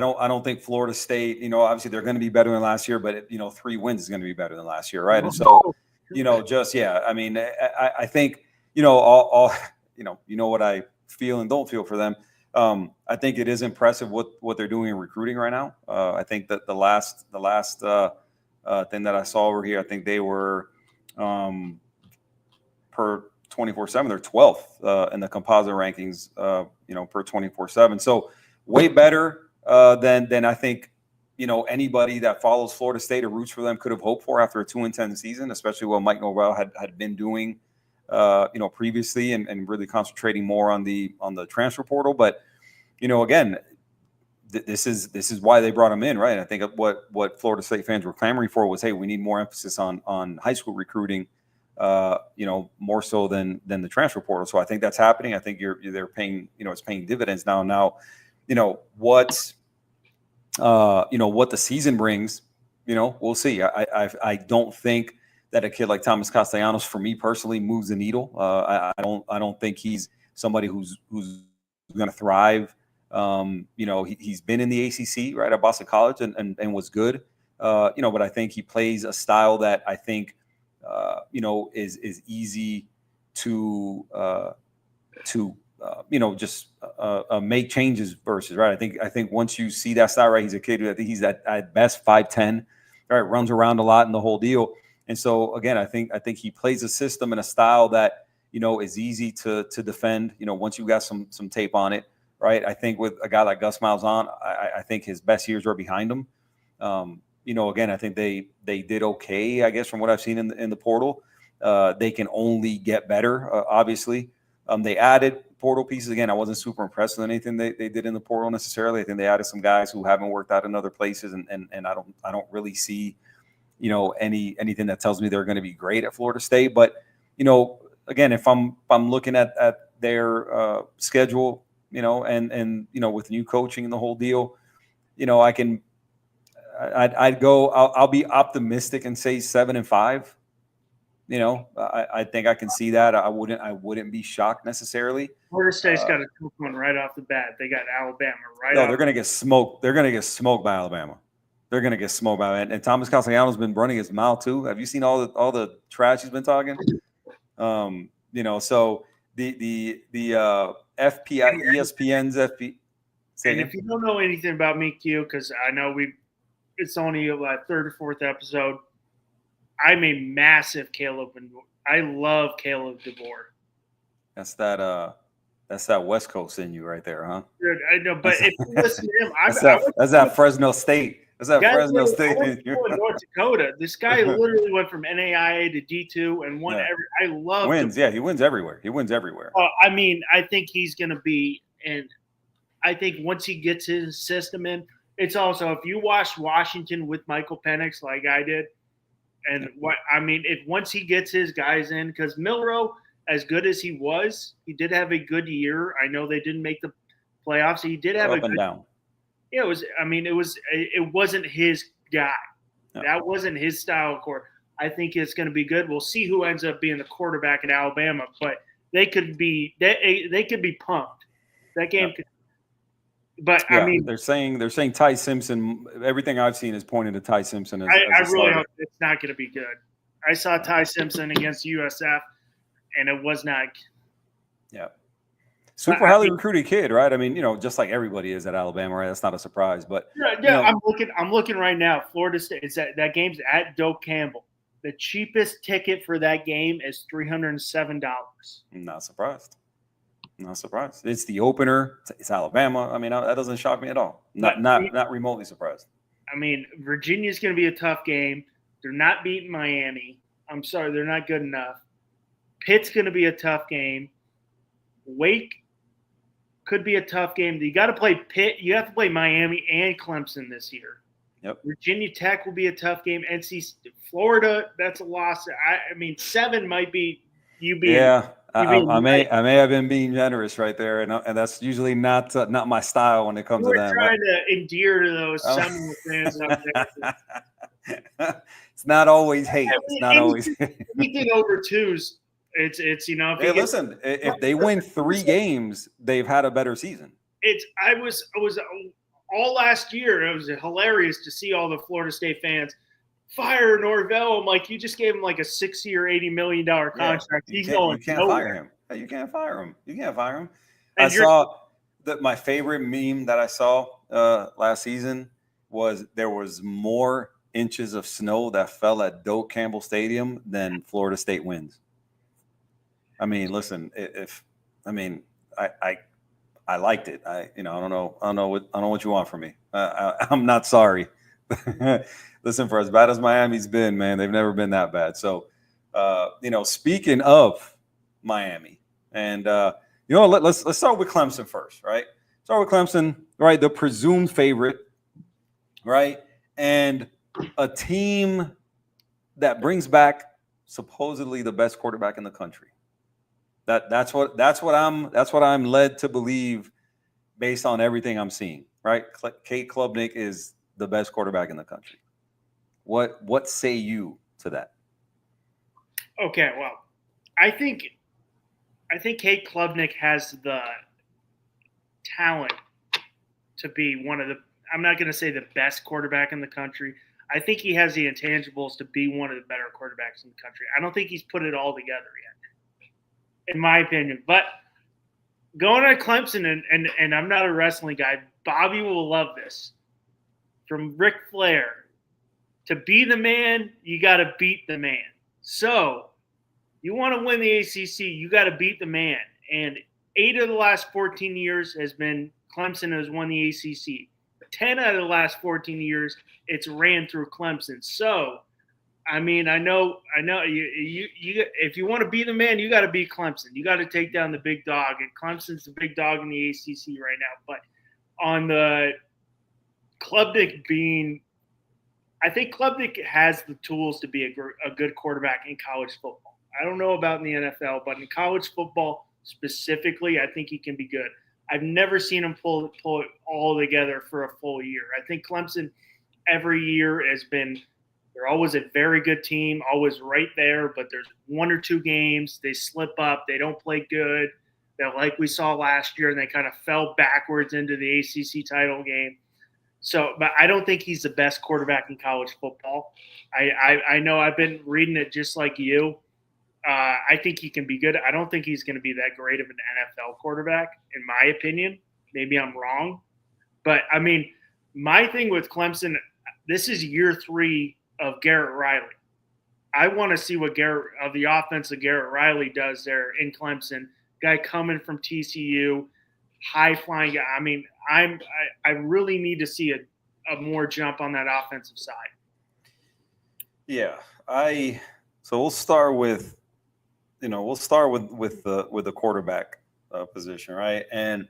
don't think Florida State, obviously they're going to be better than last year, but 3 wins is going to be better than last year, right? And so, I mean, I think, all what I feel and don't feel for them. I think it is impressive what they're doing in recruiting right now. I think that the last thing that I saw over here, I think they were per 24/7, they're 12th in the composite rankings, per 24/7. So way better than I think, anybody that follows Florida State or roots for them could have hoped for after a 2-10 season, especially what Mike Norvell had been doing, previously and really concentrating more on the transfer portal. But, again, this is why they brought him in, right? And I think what Florida State fans were clamoring for was, hey, we need more emphasis on high school recruiting, more so than the transfer portal. So I think that's happening. I think they're paying, it's paying dividends now. Now, what the season brings, we'll see. I don't think that a kid like Thomas Castellanos, for me personally, moves the needle. I don't think he's somebody who's going to thrive. He's been in the ACC, right, at Boston College and was good. But I think he plays a style that I think, is easy to make changes versus, right. I think once you see that style, right, he's a kid who I think he's at best 5'10", right, runs around a lot in the whole deal. And so again, I think he plays a system and a style that, is easy to defend, once you got some tape on it, right. I think with a guy like Gus Malzahn, I think his best years are behind him. Again, I think they did okay, I guess, from what I've seen in the portal. They can only get better, obviously. They added portal pieces. Again, I wasn't super impressed with anything they did in the portal necessarily. I think they added some guys who haven't worked out in other places, and I don't really see, anything that tells me they're going to be great at Florida State. But, again, if I'm looking at their schedule, and with new coaching and the whole deal, I'll be optimistic and say 7-5. I think I can see that. I wouldn't be shocked necessarily. Florida State's got a tough one right off the bat. They got Alabama No, they're going to get smoked. They're going to get smoked by Alabama. They're going to get smoked by and Thomas Castellanos been running his mouth too. Have you seen all the trash he's been talking? So the FPI ESPN's FP. And if you don't know anything about me, Q, because I know it's only a third or fourth episode. I'm a massive Caleb, and I love Caleb DeBoer. That's that West Coast in you right there, huh? Dude, I know, but if you listen to him, that's that Fresno State. That's that Fresno State in you. North Dakota. This guy literally went from NAIA to D2 and won every. I love wins. Yeah, he wins everywhere. He wins everywhere. I think he's going to be, and I think once he gets his system in, it's also if you watch Washington with Michael Penix like I did. And if once he gets his guys in, because Milroe, as good as he was, he did have a good year. I know they didn't make the playoffs. He did have up and down. Yeah, it wasn't his guy. No. That wasn't his style of court. I think it's going to be good. We'll see who ends up being the quarterback in Alabama, but they could be pumped. That game could. But they're saying Ty Simpson. Everything I've seen is pointing to Ty Simpson. I really hope it's not going to be good. I saw Ty Simpson against USF, and it was not. Yeah. super highly recruited kid, right? I mean, just like everybody is at Alabama, right? That's not a surprise. But I'm looking right now. Florida State. It's that game's at Doak Campbell. The cheapest ticket for that game is $307. Not surprised. Not surprised. It's the opener. It's Alabama. I mean, that doesn't shock me at all. Not remotely surprised. I mean, Virginia's going to be a tough game. They're not beating Miami. I'm sorry, they're not good enough. Pitt's going to be a tough game. Wake could be a tough game. You got to play Pitt. You have to play Miami and Clemson this year. Yep. Virginia Tech will be a tough game. Florida, that's a loss. I mean, 7 might be you being. Yeah, I may have been being generous right there, and that's usually not my style when it comes to that. We're trying to endear to those Seminole fans out there. It's not always hate. It's not always anything over 2s. It's Hey, listen, if they win 3 games, they've had a better season. I was all last year. It was hilarious to see all the Florida State fans fire Norvell. I'm like, you just gave him like a 6-year, $80 million contract. You can't fire him. You can't fire him. I saw that my favorite meme that I saw last season was there was more inches of snow that fell at Doak Campbell Stadium than Florida State wins. I mean, listen, I liked it. I don't know what you want from me. I'm not sorry. Listen, for as bad as Miami's been, man, they've never been that bad. So, speaking of Miami, and let's start with Clemson first, right? Start with Clemson, right? The presumed favorite, right? And a team that brings back supposedly the best quarterback in the country. That's what I'm led to believe based on everything I'm seeing, right? Kate Klubnik is the best quarterback in the country. What say you to that? Okay, well, I think Kate Klubnik has the talent to be one of the, I'm not going to say the best quarterback in the country. I think he has the intangibles to be one of the better quarterbacks in the country. I don't think he's put it all together yet, in my opinion. But going to Clemson, and I'm not a wrestling guy, Bobby will love this. From Ric Flair, to be the man, you got to beat the man. So you want to win the ACC, you got to beat the man. And 8 of the last 14 years has been Clemson has won the ACC. 10 out of the last 14 years, it's ran through Clemson. So, I mean, I know you if you want to be the man, you got to beat Clemson. You got to take down the big dog, and Clemson's the big dog in the ACC right now. But on the Klubnik being, I think Klubnik has the tools to be a good quarterback in college football. I don't know about in the NFL, but in college football specifically, I think he can be good. I've never seen him pull it all together for a full year. I think Clemson every year has been – they're always a very good team, always right there, but there's 1 or 2 games. They slip up. They don't play good. They're like we saw last year, and they kind of fell backwards into the ACC title game. So, but I don't think he's the best quarterback in college football. I know I've been reading it just like you. I think he can be good. I don't think he's going to be that great of an NFL quarterback, in my opinion. Maybe I'm wrong. But, I mean, my thing with Clemson, this is year 3 of Garrett Riley. I want to see what the offense of Garrett Riley does there in Clemson. Guy coming from TCU, high-flying guy. I mean, I really need to see a more jump on that offensive side. Yeah. So we'll start with the quarterback position, right? And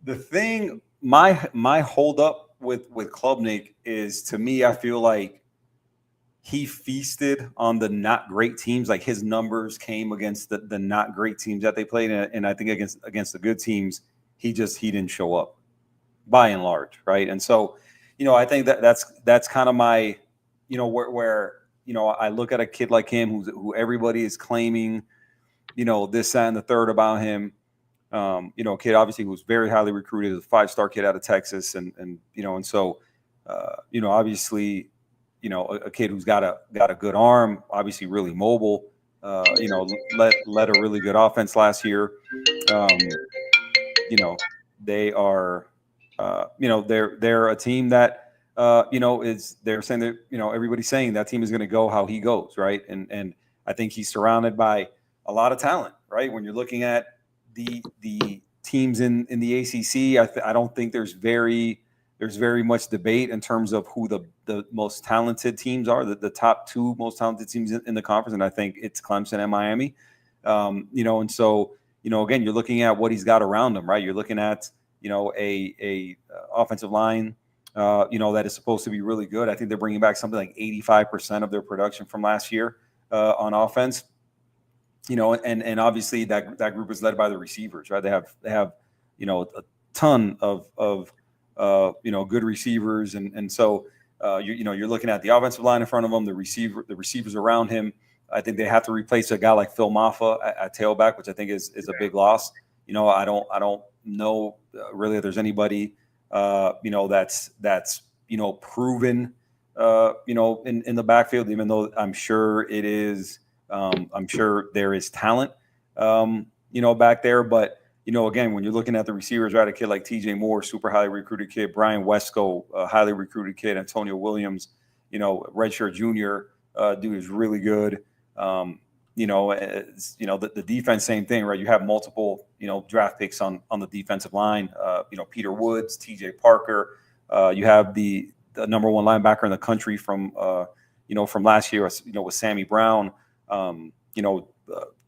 the thing, my holdup with Klubnik is, to me, I feel like he feasted on the not great teams. Like, his numbers came against the not great teams that they played, and I think against the good teams, he didn't show up, by and large, right? And so, I think that's kind of my, where I look at a kid like him who everybody is claiming, this, that, and the third about him. A kid obviously who's very highly recruited, a 5-star kid out of Texas, and so obviously, a kid who's got a good arm, obviously really mobile. Led a really good offense last year. You know, they are, they're a team that, they're saying that, everybody's saying that team is going to go how he goes, right? And I think he's surrounded by a lot of talent, right? When you're looking at the teams in the ACC, I don't think there's very much debate in terms of who the most talented teams are, the top two most talented teams in the conference, and I think it's Clemson and Miami. And so, again, you're looking at what he's got around him, right? You're looking at, a offensive line, that is supposed to be really good. I think they're bringing back something like 85% of their production from last year on offense. And obviously that group is led by the receivers, right? They have a ton of good receivers, and so you're looking at the offensive line in front of them, the receivers around him. I think they have to replace a guy like Phil Maffa at tailback, which I think is a big loss. I don't know really if there's anybody that's proven in the backfield, even though I'm sure it is. I'm sure there is talent back there, but again, when you're looking at the receivers, right, a kid like TJ Moore, super highly recruited kid, Brian Wesco, highly recruited kid, Antonio Williams, redshirt junior, dude is really good. The defense, same thing, right? You have multiple, draft picks on the defensive line. Peter Woods, TJ Parker. You have the number one linebacker in the country from last year, with Sammy Brown.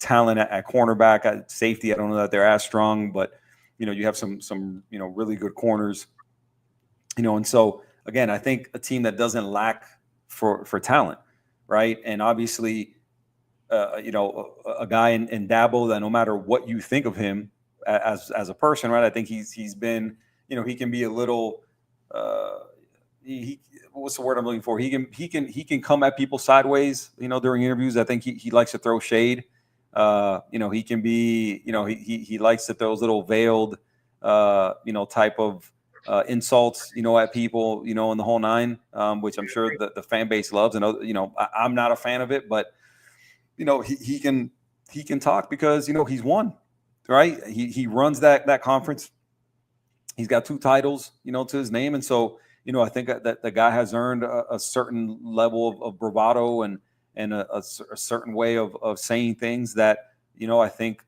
Talent at cornerback, at safety. I don't know that they're as strong, but you have some really good corners. And so again, I think a team that doesn't lack for talent, right? And obviously, a guy in Dabo that no matter what you think of him as a person, right? I think he's been, he can be a little, what's the word I'm looking for? He can come at people sideways, during interviews. I think he likes to throw shade. He can be, he likes to throw those little veiled, type of insults, at people, in the whole nine, which I'm sure the fan base loves. And, I'm not a fan of it, but he can talk because he's won, right? He runs that conference. He's got 2 titles, to his name, and so I think that the guy has earned a certain level of bravado and a certain way of saying things that I think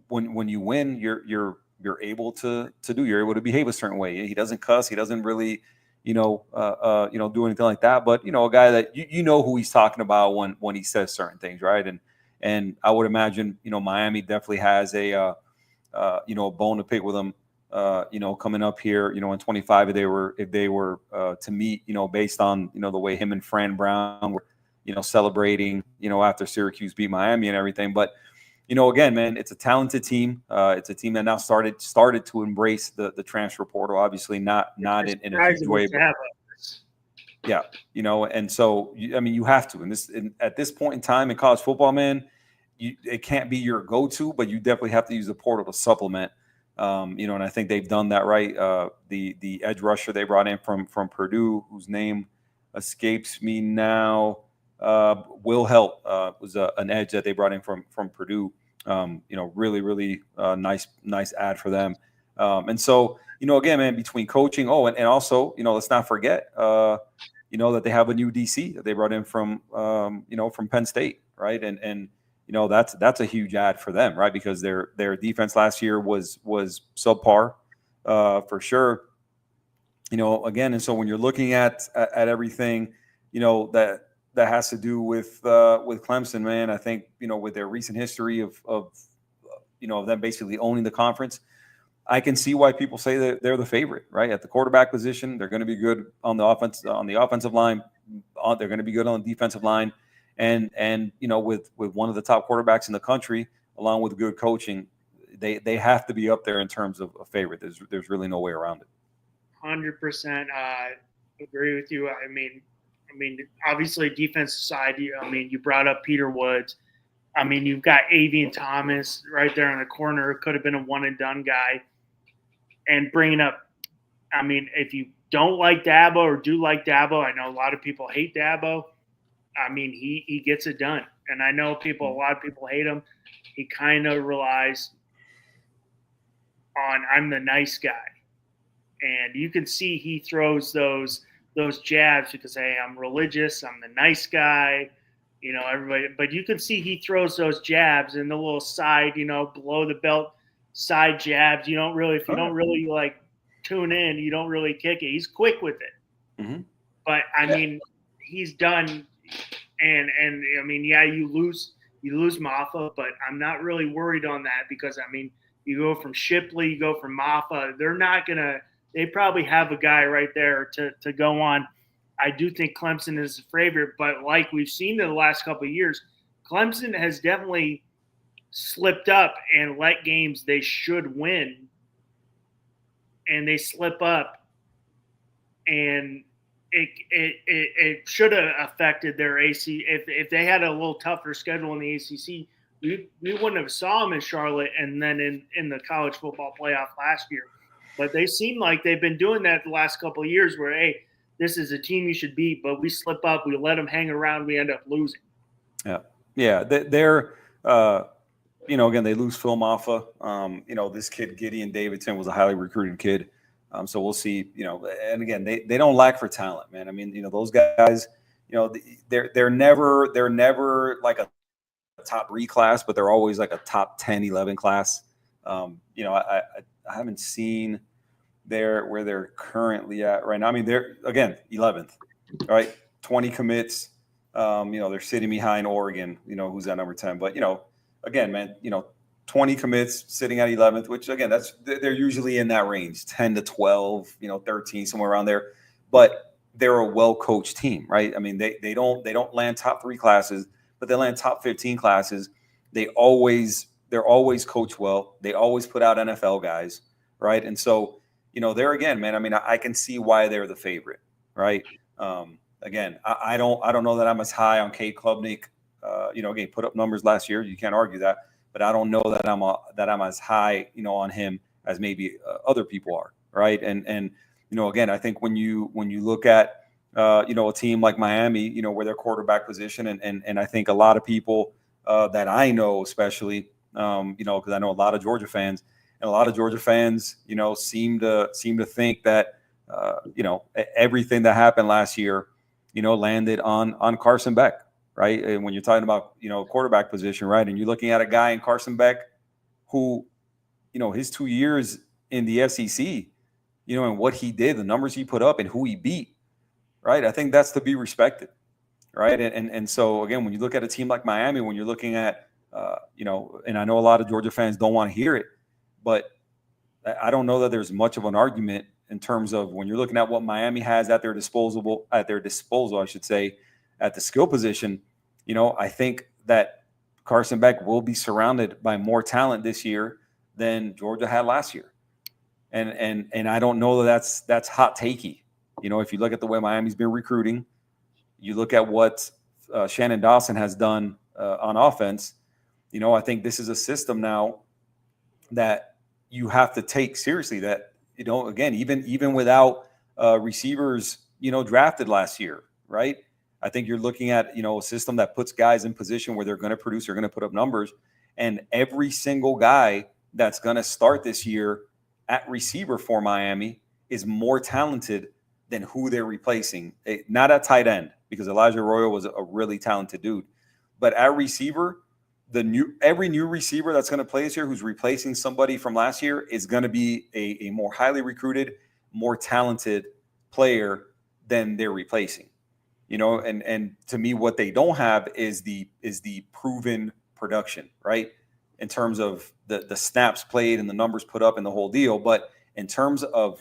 when you win, you're able to do. You're able to behave a certain way. He doesn't cuss. He doesn't really do anything like that. But a guy that who he's talking about when he says certain things, right? And I would imagine Miami definitely has a bone to pick with him. Coming up here, in 25, if they were to meet, based on the way him and Fran Brown were, celebrating, after Syracuse beat Miami and everything. But again, man, it's a talented team. It's a team that now started to embrace the transfer portal. Obviously, not in a huge way, but yeah, and so you have to. And at this point in time in college football, man, it can't be your go-to, but you definitely have to use the portal to supplement. And I think they've done that right. The edge rusher they brought in from Purdue, whose name escapes me now, Will Help was an edge that they brought in from Purdue. Really, really nice ad for them. And so, again, man, between coaching, and also, let's not forget, that they have a new DC that they brought in from Penn State, right? And that's a huge ad for them, right? Because their defense last year was subpar, for sure. Again, and so when you're looking at everything, that has to do with Clemson, man, I think with their recent history of them basically owning the conference, I can see why people say that they're the favorite, right? At the quarterback position, they're going to be good on the offensive line. They're going to be good on the defensive line. And with one of the top quarterbacks in the country, along with good coaching, they have to be up there in terms of a favorite. There's really no way around it. 100% agree with you. I mean, obviously defensive side. You brought up Peter Woods. You've got Avian Thomas right there in the corner. Could have been a one and done guy. And bringing up, if you don't like Dabo or do like Dabo, I know a lot of people hate Dabo. He gets it done. And I know a lot of people hate him. He kind of relies on I'm the nice guy. And you can see he throws those jabs because, hey, I'm religious, I'm the nice guy, everybody. But you can see he throws those jabs and the little side, below the belt side jabs. If you don't really like tune in, you don't really kick it. He's quick with it. Mm-hmm. But I mean, he's done. And I mean, yeah, you lose Maffa, but I'm not really worried on that because I mean, you go from Shipley, you go from Maffa. They're not gonna. They probably have a guy right there to go on. I do think Clemson is a favorite, but like we've seen in the last couple of years, Clemson has definitely slipped up and let games they should win, and they slip up, and it should have affected their AC. If they had a little tougher schedule in the ACC, we wouldn't have saw them in Charlotte and then in the college football playoff last year. But they seem like they've been doing that the last couple of years where, hey, this is a team you should beat, but we slip up, we let them hang around, we end up losing. Yeah. They're again, they lose Phil Maffa. This kid, Gideon Davidson, was a highly recruited kid. So we'll see, and again, they don't lack for talent, man. I mean, those guys, they're never like a top 3 class, but they're always like a top 10, 11 class. I haven't seen where they're currently at right now. I mean, they're again 11th, right? 20 commits. They're sitting behind Oregon, who's at number 10. But again, man, 20 commits sitting at 11th, which again, they're usually in that range, 10 to 12, 13, somewhere around there. But they're a well-coached team, right? I mean, they don't land top 3 classes, but they land top 15 classes. They're always coached well. They always put out NFL guys, right? And so, there again, man, I mean, I can see why they're the favorite, right? Again, I don't know that I'm as high on Cade Klubnik. Again, put up numbers last year. You can't argue that. But I don't know that I'm as high, on him as maybe other people are, right? And again, I think when you look at a team like Miami, where their quarterback position, and I think a lot of people that I know, especially, because I know a lot of Georgia fans, and a lot of Georgia fans, seem to think that everything that happened last year, landed on Carson Beck. Right. And when you're talking about, quarterback position, right. And you're looking at a guy in Carson Beck who, his 2 years in the SEC, and what he did, the numbers he put up and who he beat. Right. I think that's to be respected. Right. And so, again, when you look at a team like Miami, when you're looking at, and I know a lot of Georgia fans don't want to hear it, but I don't know that there's much of an argument in terms of when you're looking at what Miami has at their disposal, I should say, at the skill position. I think that Carson Beck will be surrounded by more talent this year than Georgia had last year. And I don't know that that's hot takey. If you look at the way Miami's been recruiting, you look at what Shannon Dawson has done on offense, I think this is a system now that you have to take seriously, that, again, even without receivers, drafted last year, right? I think you're looking at, a system that puts guys in position where they're going to produce, they're going to put up numbers. And every single guy that's going to start this year at receiver for Miami is more talented than who they're replacing. Not at tight end, because Elijah Arroyo was a really talented dude. But at receiver, every new receiver that's going to play this year who's replacing somebody from last year is going to be a more highly recruited, more talented player than they're replacing. And to me, what they don't have is the proven production, right? In terms of the snaps played and the numbers put up and the whole deal. But in terms of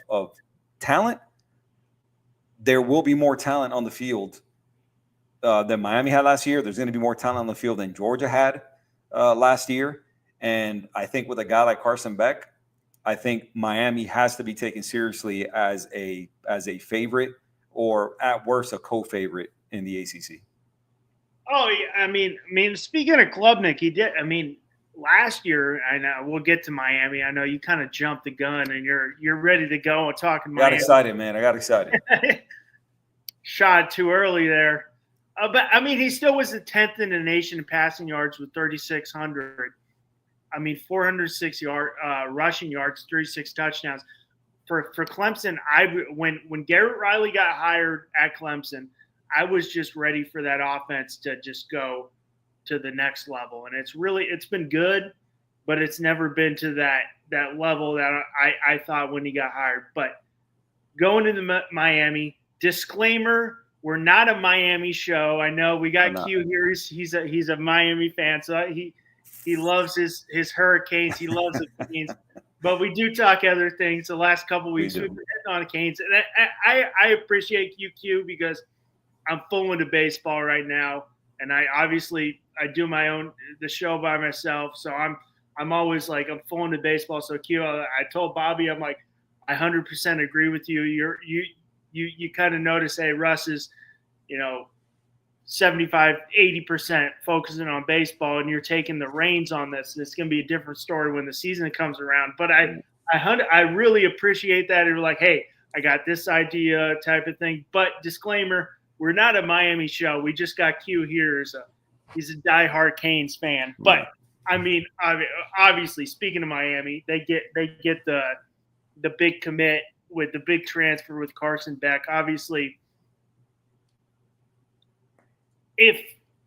talent, there will be more talent on the field than Miami had last year. There's going to be more talent on the field than Georgia had last year. And I think with a guy like Carson Beck, I think Miami has to be taken seriously as a favorite, or at worst, a co-favorite in the ACC. Oh, yeah. I mean, speaking of Klubnik, he did. I mean, last year, I know we'll get to Miami. I know you kind of jumped the gun and you're ready to go and talking Miami. Got excited, man. I got excited. Shot too early there. But I mean, he still was the 10th in the nation in passing yards with 3,600. I mean, 406 rushing yards, 36 touchdowns. For Clemson, when Garrett Riley got hired at Clemson, I was just ready for that offense to just go to the next level. And it's been good, but it's never been to that level that I thought when he got hired. But going to Miami, disclaimer, we're not a Miami show. I know we got Q here. He's a Miami fan, so he loves his Hurricanes. He loves the Canes. But we do talk other things. The last couple of weeks we've been hitting on Canes. And I appreciate QQ because I'm full into baseball right now. And I do the show by myself. So I'm always like, I'm full into baseball. So Q, I told Bobby, I'm like, I 100% agree with you. You kind of notice, hey, Russ is, 75, 80% focusing on baseball, and you're taking the reins on this. And it's going to be a different story when the season comes around. But I really appreciate that. You're like, hey, I got this idea type of thing. But disclaimer, we're not a Miami show. We just got Q here. He's a diehard Canes fan. But I mean, obviously, speaking of Miami, they get the big commit with the big transfer with Carson Beck. Obviously, if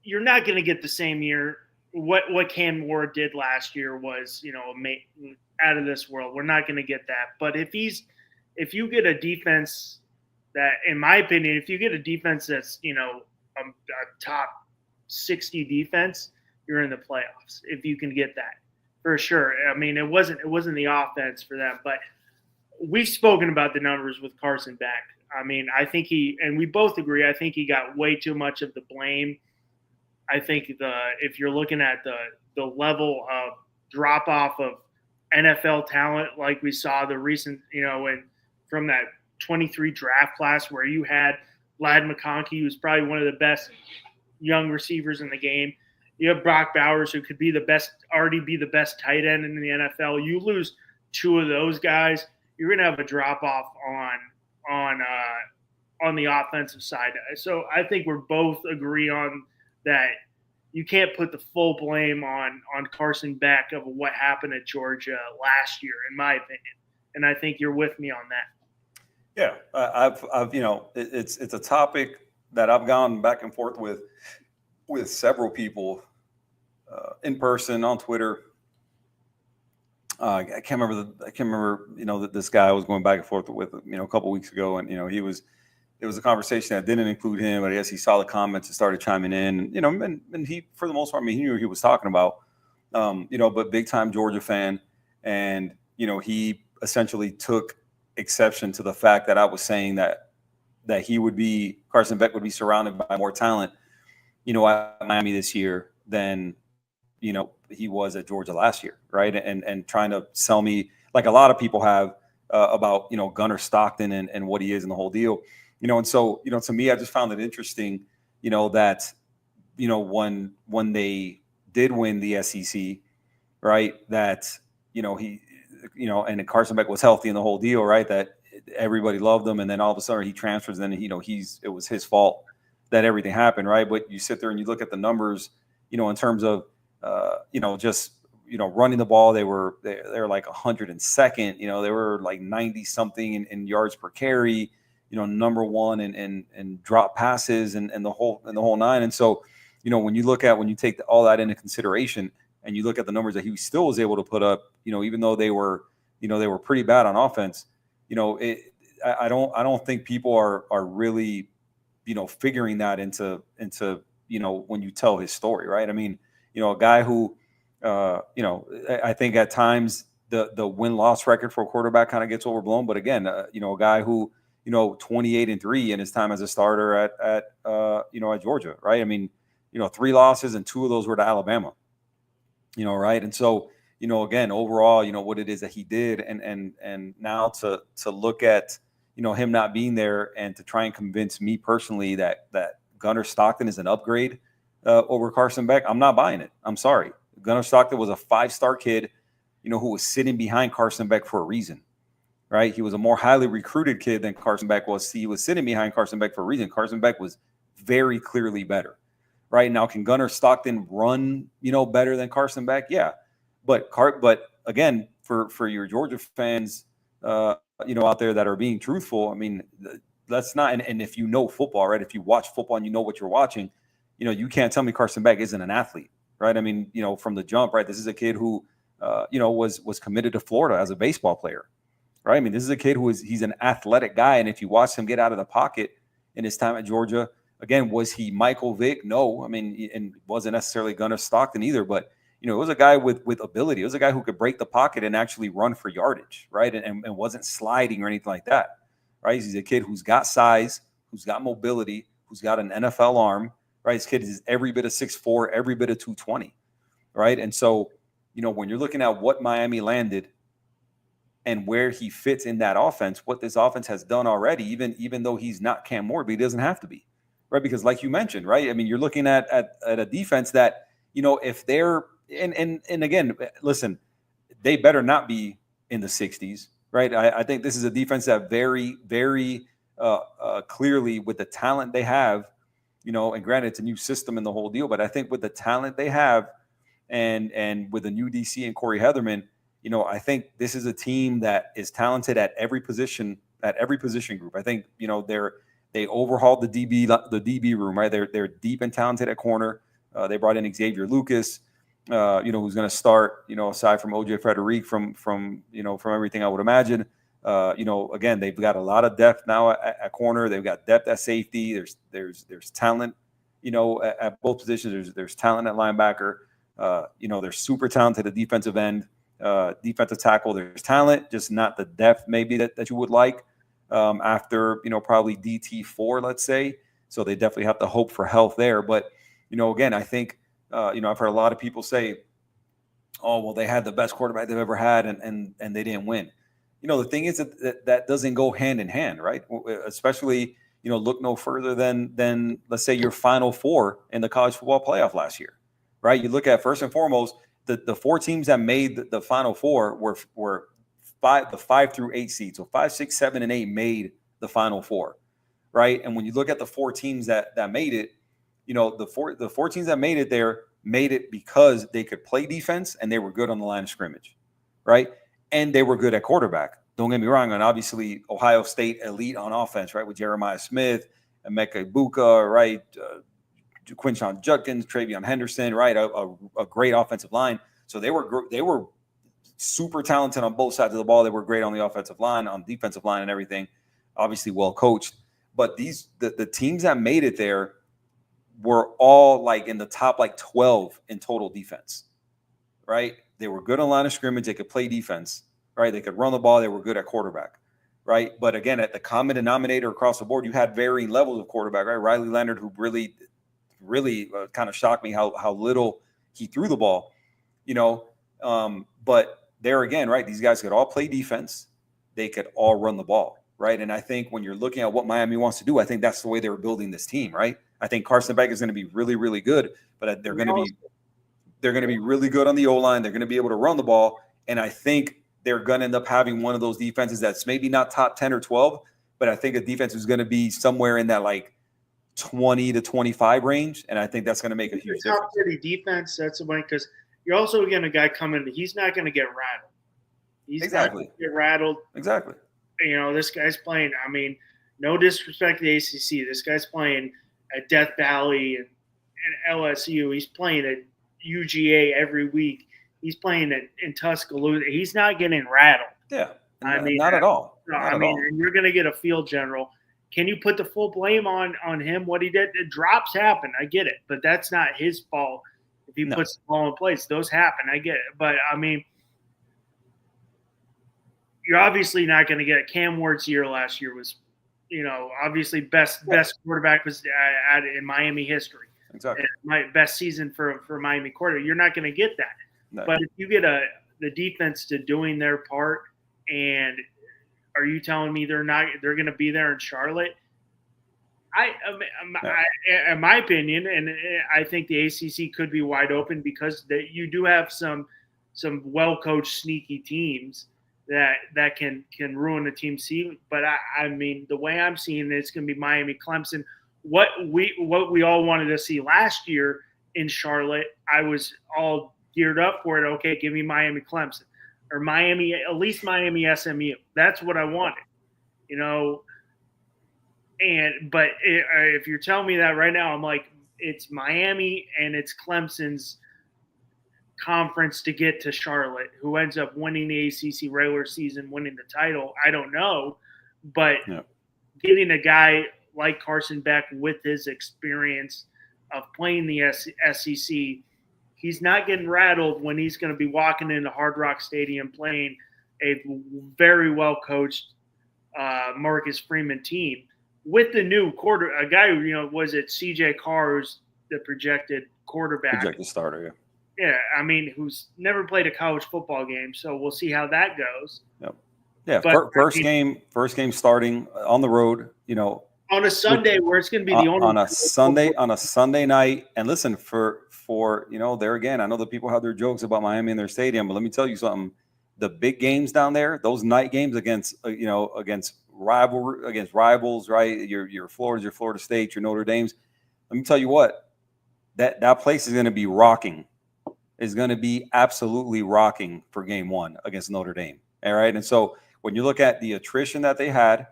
you're not going to get the same year, what Cam Ward did last year was, out of this world. We're not going to get that. But if you get a defense that, in my opinion, if you get a defense that's, a top 60 defense, you're in the playoffs. If you can get that, for sure. I mean, it wasn't the offense for them, but we've spoken about the numbers with Carson Beck. I mean, I think and we both agree, I think he got way too much of the blame. I think if you're looking at the level of drop off of NFL talent, like we saw the recent, from that 23 draft class where you had Lad McConkey, who's probably one of the best young receivers in the game. You have Brock Bowers, who could already be the best tight end in the NFL. You lose two of those guys, you're going to have a drop off on the offensive side. So I think we're both agree on that. You can't put the full blame on Carson Beck of what happened at Georgia last year, in my opinion. And I think you're with me on that. Yeah, I've it's a topic that I've gone back and forth with several people in person, on Twitter. I can't remember that this guy I was going back and forth with, a couple weeks ago, and it was a conversation that didn't include him, but I guess he saw the comments and started chiming in, and he, for the most part, he knew what he was talking about, but big time Georgia fan, and he essentially took exception to the fact that I was saying that Carson Beck would be surrounded by more talent, at Miami this year than he was at Georgia last year, right? And trying to sell me, like a lot of people have, about Gunnar Stockton and what he is and the whole deal, and so to me, I just found it interesting, that when they did win the SEC, right, that he and Carson Beck was healthy in the whole deal, right, that everybody loved him, and then all of a sudden he transfers, and then it was his fault that everything happened, right? But you sit there and you look at the numbers, in terms of just running the ball, they're like 102nd, they were like 90 something in yards per carry, number one in drop passes and the whole nine. And so, when you take all that into consideration and you look at the numbers that he still was able to put up, even though they were pretty bad on offense, I don't think people are really, figuring that into when you tell his story, right? I mean, a guy who, I think at times the win-loss record for a quarterback kind of gets overblown. But again, a guy who, 28-3 in his time as a starter at Georgia, right? I mean, 3 losses and 2 of those were to Alabama, right? And so, again, overall, what it is that he did, and now to look at, him not being there and to try and convince me personally that Gunnar Stockton is an upgrade over Carson Beck, I'm not buying it. I'm sorry. Gunnar Stockton was a 5-star kid, who was sitting behind Carson Beck for a reason, right? He was a more highly recruited kid than Carson Beck was. He was sitting behind Carson Beck for a reason. Carson Beck was very clearly better, right? Now, can Gunnar Stockton run, better than Carson Beck? Yeah. But again, for your Georgia fans, out there that are being truthful, I mean, that's not. And if you know football, right? If you watch football and you know what you're watching, you can't tell me Carson Beck isn't an athlete, right? I mean, from the jump, right? This is a kid who, was committed to Florida as a baseball player, right? I mean, this is a kid he's an athletic guy, and if you watch him get out of the pocket in his time at Georgia, again, was he Michael Vick? No, I mean, and wasn't necessarily Gunnar Stockton either, but it was a guy with ability. It was a guy who could break the pocket and actually run for yardage, right? And wasn't sliding or anything like that, right? He's a kid who's got size, who's got mobility, who's got an NFL arm, right? This kid is every bit of 6'4", every bit of 220, right? And so, when you're looking at what Miami landed and where he fits in that offense, what this offense has done already, even though he's not Cam Moore, but he doesn't have to be, right? Because like you mentioned, right? I mean, you're looking at a defense that, if they're and again, listen, they better not be in the 60s, right? I think this is a defense that very, very clearly, with the talent they have, and granted it's a new system and the whole deal, but I think with the talent they have and with the new DC and Corey Heatherman, I think this is a team that is talented at every position group. I think, they overhauled the DB room, right? They're deep and talented at corner. They brought in Xavier Lucas, who's going to start, aside from OJ Frederic from everything I would imagine. Again, they've got a lot of depth now at corner. They've got depth at safety. There's talent, at both positions. There's talent at linebacker. They're super talented at defensive end, defensive tackle. There's talent, just not the depth maybe that you would like after, probably DT4, let's say. So they definitely have to hope for health there. But, again, I think, I've heard a lot of people say, oh, well, they had the best quarterback they've ever had and they didn't win. The thing is that doesn't go hand in hand, right? Especially, look no further than let's say your Final Four in the college football playoff last year, right? You look at, first and foremost, the four teams that made the Final Four were the 5 through 8 seeds. So 5, 6, 7, and 8 made the Final Four, right? And when you look at the four teams that made it, the four teams that made it there made it because they could play defense and they were good on the line of scrimmage, right? And they were good at quarterback. Don't get me wrong. And obviously, Ohio State elite on offense, right? With Jeremiah Smith, Emeka Ibuka, right? Quinshon Judkins, Travion Henderson, right? A great offensive line. So they were super talented on both sides of the ball. They were great on the offensive line, on the defensive line, and everything. Obviously, well coached. But the teams that made it there were all like in the top 12 in total defense, right? They were good on line of scrimmage. They could play defense, right? They could run the ball. They were good at quarterback, right? But again, at the common denominator across the board, you had varying levels of quarterback, right? Riley Leonard, who really, really kind of shocked me how little he threw the ball, but there again, right? These guys could all play defense. They could all run the ball, right? And I think when you're looking at what Miami wants to do, I think that's the way they were building this team, right? I think Carson Beck is going to be really, really good, but they're going to be really good on the O-line. They're going to be able to run the ball, and I think they're going to end up having one of those defenses that's maybe not top 10 or 12, but I think a defense is going to be somewhere in that 20 to 25 range, and I think that's going to make a huge difference. Top 30 defense, that's the one, because you're also getting a guy coming. He's not going to get rattled. He's exactly not going to get rattled. Exactly. This guy's playing. I mean, no disrespect to the ACC. This guy's playing at Death Valley and LSU. He's playing at UGA every week. He's playing in Tuscaloosa. He's not getting rattled. Yeah, not at all. And you're going to get a field general. Can you put the full blame on him? What he did? The drops happen. I get it, but that's not his fault. If he puts the ball in place, those happen. I get it, but I mean, you're obviously not going to get Cam Ward's year last year was, obviously best quarterback was in Miami history. Exactly. My best season for Miami quarterback. You're not going to get that. No. But if you get the defense to doing their part, and are you telling me they're going to be there in Charlotte? In my opinion, and I think the ACC could be wide open because you do have some well-coached, sneaky teams that can ruin the team's season. But I mean, the way I'm seeing it, it's going to be Miami, Clemson. What we all wanted to see last year in Charlotte, I was all geared up for it. Okay, give me Miami Clemson or Miami, at least Miami SMU. That's what I wanted, you know. But if you're telling me that right now, I'm like, it's Miami and it's Clemson's conference to get to Charlotte. Who ends up winning the ACC regular season, winning the title? I don't know, but getting a guy like Carson Beck with his experience of playing the SEC, he's not getting rattled when he's going to be walking into Hard Rock Stadium playing a very well coached Marcus Freeman team with the new a guy who, was it CJ Carr, who's the projected quarterback. Projected starter, yeah. Yeah, I mean, who's never played a college football game, so we'll see how that goes. Yep. Yeah, but first game starting on the road, on a Sunday where it's going to be the only on a Sunday night. And listen, for there again, I know that people have their jokes about Miami and their stadium, but let me tell you something: the big games down there, those night games against rivals, right? Your Florida's, your Florida State, your Notre Dame's. Let me tell you what, that place is going to be rocking. Is going to be absolutely rocking for game one against Notre Dame. All right. And so when you look at the attrition that they had,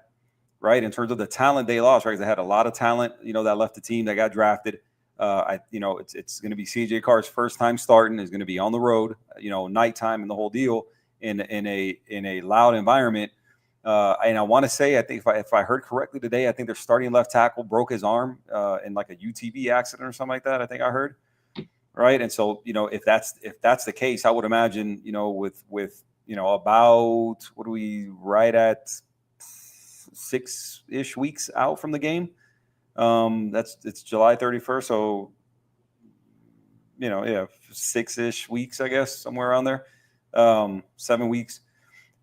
right, in terms of the talent they lost, right, they had a lot of talent, that left the team, that got drafted. It's going to be CJ Carr's first time starting, is going to be on the road, nighttime and the whole deal in a loud environment. And I want to say, I think if I heard correctly today, I think their starting left tackle broke his arm in like a UTV accident or something like that. I think I heard. Right. And so, if that's the case, I would imagine, with about, what are we right at 6-ish weeks out from the game? It's July 31st. So, 6-ish weeks, I guess, somewhere around there. 7 weeks,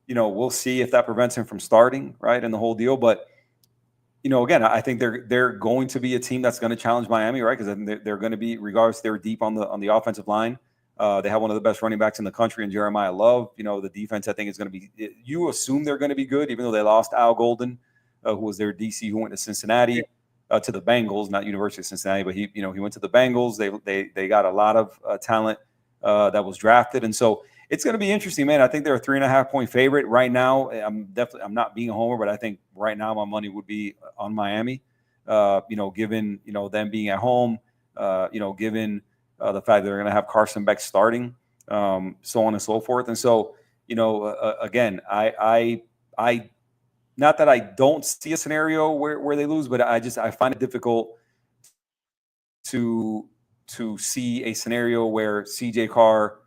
we'll see if that prevents him from starting, right, and the whole deal. But again, I think they're going to be a team that's going to challenge Miami, right? Because they're going to be, regardless, they're deep on the offensive line. They have one of the best running backs in the country in Jeremiah Love. The defense, I think, is going to be. You assume they're going to be good, even though they lost Al Golden, who was their DC, who went to Cincinnati, to the Bengals, not University of Cincinnati, but he went to the Bengals. They got a lot of talent that was drafted, and so. It's going to be interesting, man. I think they're a 3.5-point favorite right now. I'm not being a homer, but I think right now my money would be on Miami. Given them being at home, given the fact that they're going to have Carson Beck starting, so on and so forth. And so, again, I not that I don't see a scenario where they lose, but I find it difficult to see a scenario where CJ Carr.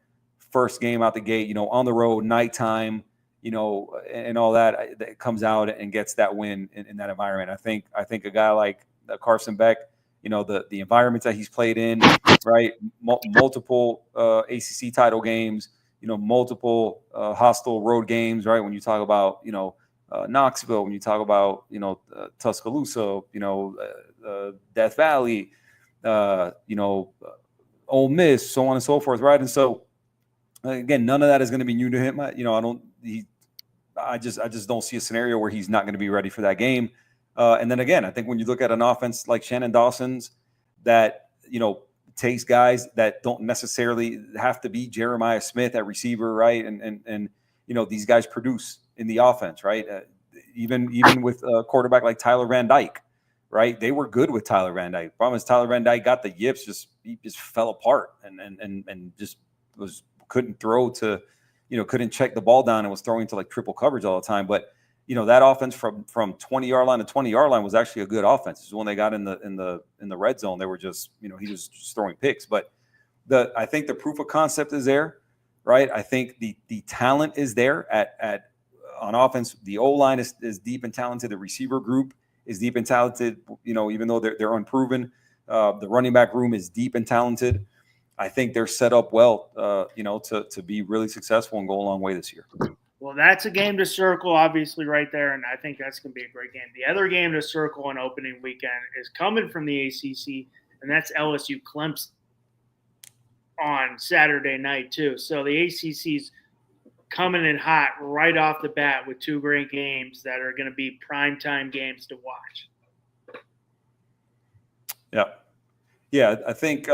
First game out the gate, on the road, nighttime, and all that comes out and gets that win in that environment. I think a guy like Carson Beck, the environments that he's played in, right? Multiple ACC title games, multiple hostile road games, right? When you talk about, Knoxville, when you talk about, Tuscaloosa, Death Valley, Ole Miss, so on and so forth, right? And so, again, none of that is going to be new to him. I just don't see a scenario where he's not going to be ready for that game. And then again, I think when you look at an offense like Shannon Dawson's that, takes guys that don't necessarily have to be Jeremiah Smith at receiver, right? And these guys produce in the offense, right? Even with a quarterback like Tyler Van Dyke, right? They were good with Tyler Van Dyke. Problem is Tyler Van Dyke got the yips, he just fell apart and just couldn't throw to, couldn't check the ball down and was throwing to like triple coverage all the time. But, that offense from 20-yard line to 20-yard line was actually a good offense. This is when they got in the red zone. They were just, he was just throwing picks. But I think the proof of concept is there, right? I think the talent is there on offense. The O-line is deep and talented. The receiver group is deep and talented, even though they're unproven. The running back room is deep and talented. I think they're set up well, to be really successful and go a long way this year. Well, that's a game to circle, obviously, right there, and I think that's going to be a great game. The other game to circle on opening weekend is coming from the ACC, and that's LSU Clemson on Saturday night, too. So the ACC's coming in hot right off the bat with two great games that are going to be primetime games to watch. Yeah. I think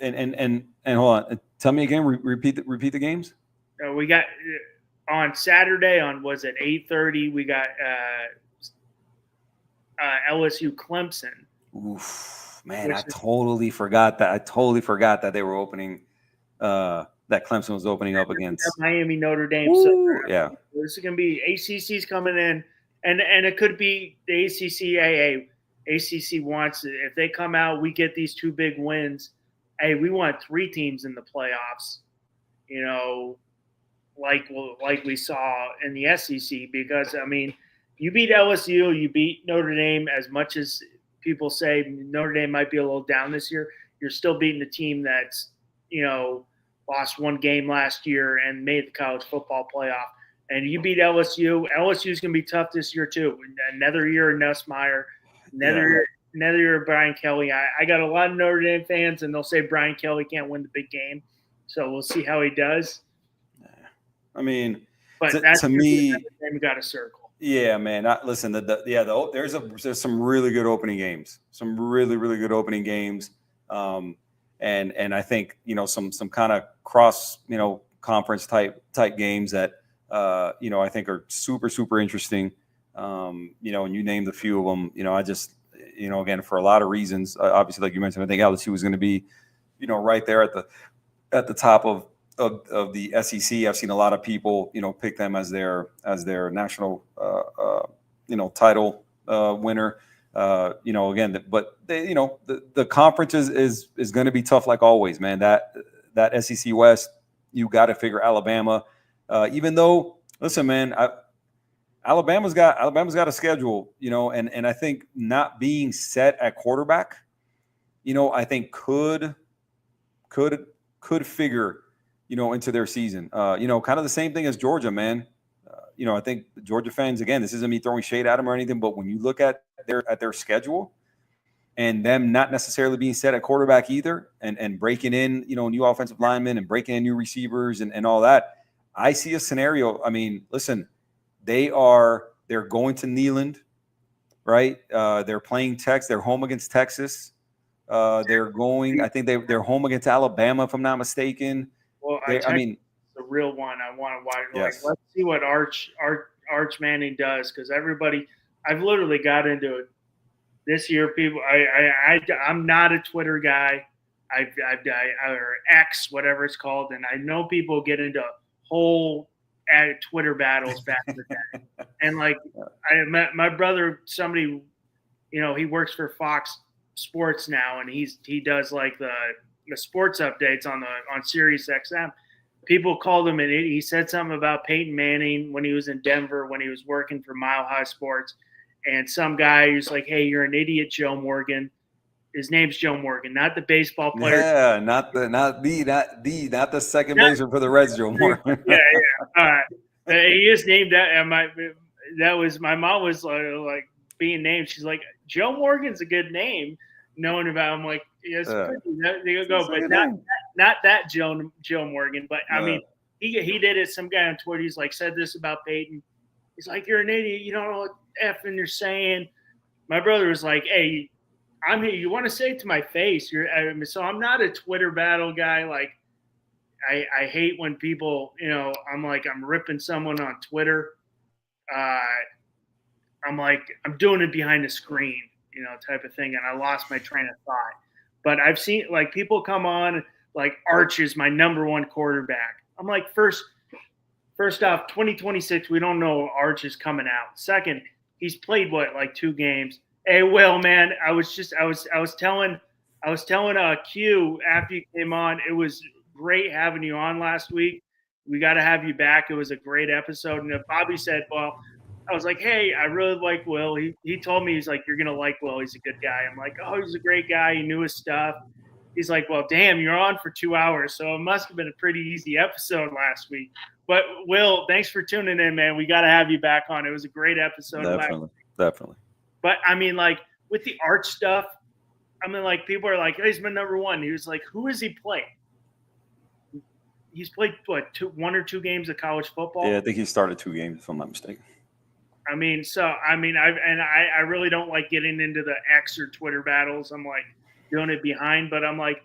and hold on. Tell me again. Repeat the games. We got on Saturday was it 8:30? We got LSU Clemson. Oof, man, I totally forgot that they were opening. That Clemson was opening up against Miami, Notre Dame. Ooh, So, yeah, this is going to be ACC's coming in, and it could be the ACC. ACC wants it. If they come out, we get these 2 big wins. Hey, we want 3 teams in the playoffs. You know, like we saw in the SEC, because I mean, you beat LSU, you beat Notre Dame. As much as people say Notre Dame might be a little down this year, you're still beating a team that's, lost 1 game last year and made the college football playoff. And you beat LSU. LSU is going to be tough this year too. Another year of Nussmeier, another year of Brian Kelly. I got a lot of Notre Dame fans, and they'll say Brian Kelly can't win the big game. So we'll see how he does. I mean, but to me, we got a circle. Yeah, man. Listen, there's some really good opening games. Some really, really good opening games. And I think, some kind of cross, conference type games that, I think are super, super interesting. And you named a few of them. I just, again, for a lot of reasons, obviously, like you mentioned, I think LSU was going to be, right there at the top of the SEC. I've seen a lot of people, pick them as their national, title winner. Again, but they, the conference is going to be tough, like always, man. That SEC West, you got to figure Alabama. Even though, listen, man, Alabama's got a schedule, and I think not being set at quarterback, I think could figure, into their season. Kind of the same thing as Georgia, man. I think the Georgia fans, again, this isn't me throwing shade at them or anything, but when you look at their schedule and them not necessarily being set at quarterback either, and breaking in, new offensive linemen and breaking in new receivers and all that, I see a scenario. I mean, listen, they're going to Neyland, right? They're playing Texas. They're home against Texas. They're home against Alabama, if I'm not mistaken. Well, the real one I want to watch. Yes. Let's see what Arch Manning does, because I've literally got into it this year. People, I'm not a Twitter guy. Or X, whatever it's called, and I know people get into whole Twitter battles back in the day. And I met my brother, somebody, he works for Fox Sports now, and he does the sports updates on Sirius XM. People called him an idiot. He said something about Peyton Manning when he was in Denver, when he was working for Mile High Sports, and some guy who's like, "Hey, you're an idiot, Joe Morgan." His name's Joe Morgan, not the baseball player. Yeah, not the second baseman for the Reds, Joe Morgan. Yeah. He is named that. And my mom was like being named. She's like, Joe Morgan's a good name. Knowing about him, like, yes, there you go, but not that Joe Morgan. But I mean, he did it. Some guy on Twitter, he's like, said this about Peyton. He's like, you're an idiot. You don't know what effing you're saying. My brother was like, hey, I'm here. You want to say it to my face? So I'm not a Twitter battle guy. Like, I hate when people, I'm ripping someone on Twitter. I'm doing it behind the screen, type of thing. And I lost my train of thought. But I've seen people come on, Arch is my number 1 quarterback. I'm like, first off, 2026, we don't know Arch is coming out. Second, he's played 2 games. Hey, Will, man, I was telling Q after you came on, it was great having you on last week. We got to have you back. It was a great episode. And Bobby said, well, I was like, hey, I really like Will. He told me, he's like, you're going to like Will. He's a good guy. I'm like, oh, he's a great guy. He knew his stuff. He's like, well, damn, you're on for 2 hours. So it must have been a pretty easy episode last week. But Will, thanks for tuning in, man. We got to have you back on. It was a great episode. Definitely. But I mean, with the Arch stuff, I mean, people are like, hey, he's my number 1. He was like, who has he played? He's played 1 or 2 games of college football. Yeah, I think he started 2 games, if I'm not mistaken. I mean, I really don't like getting into the X or Twitter battles. I'm doing it behind, but I'm like,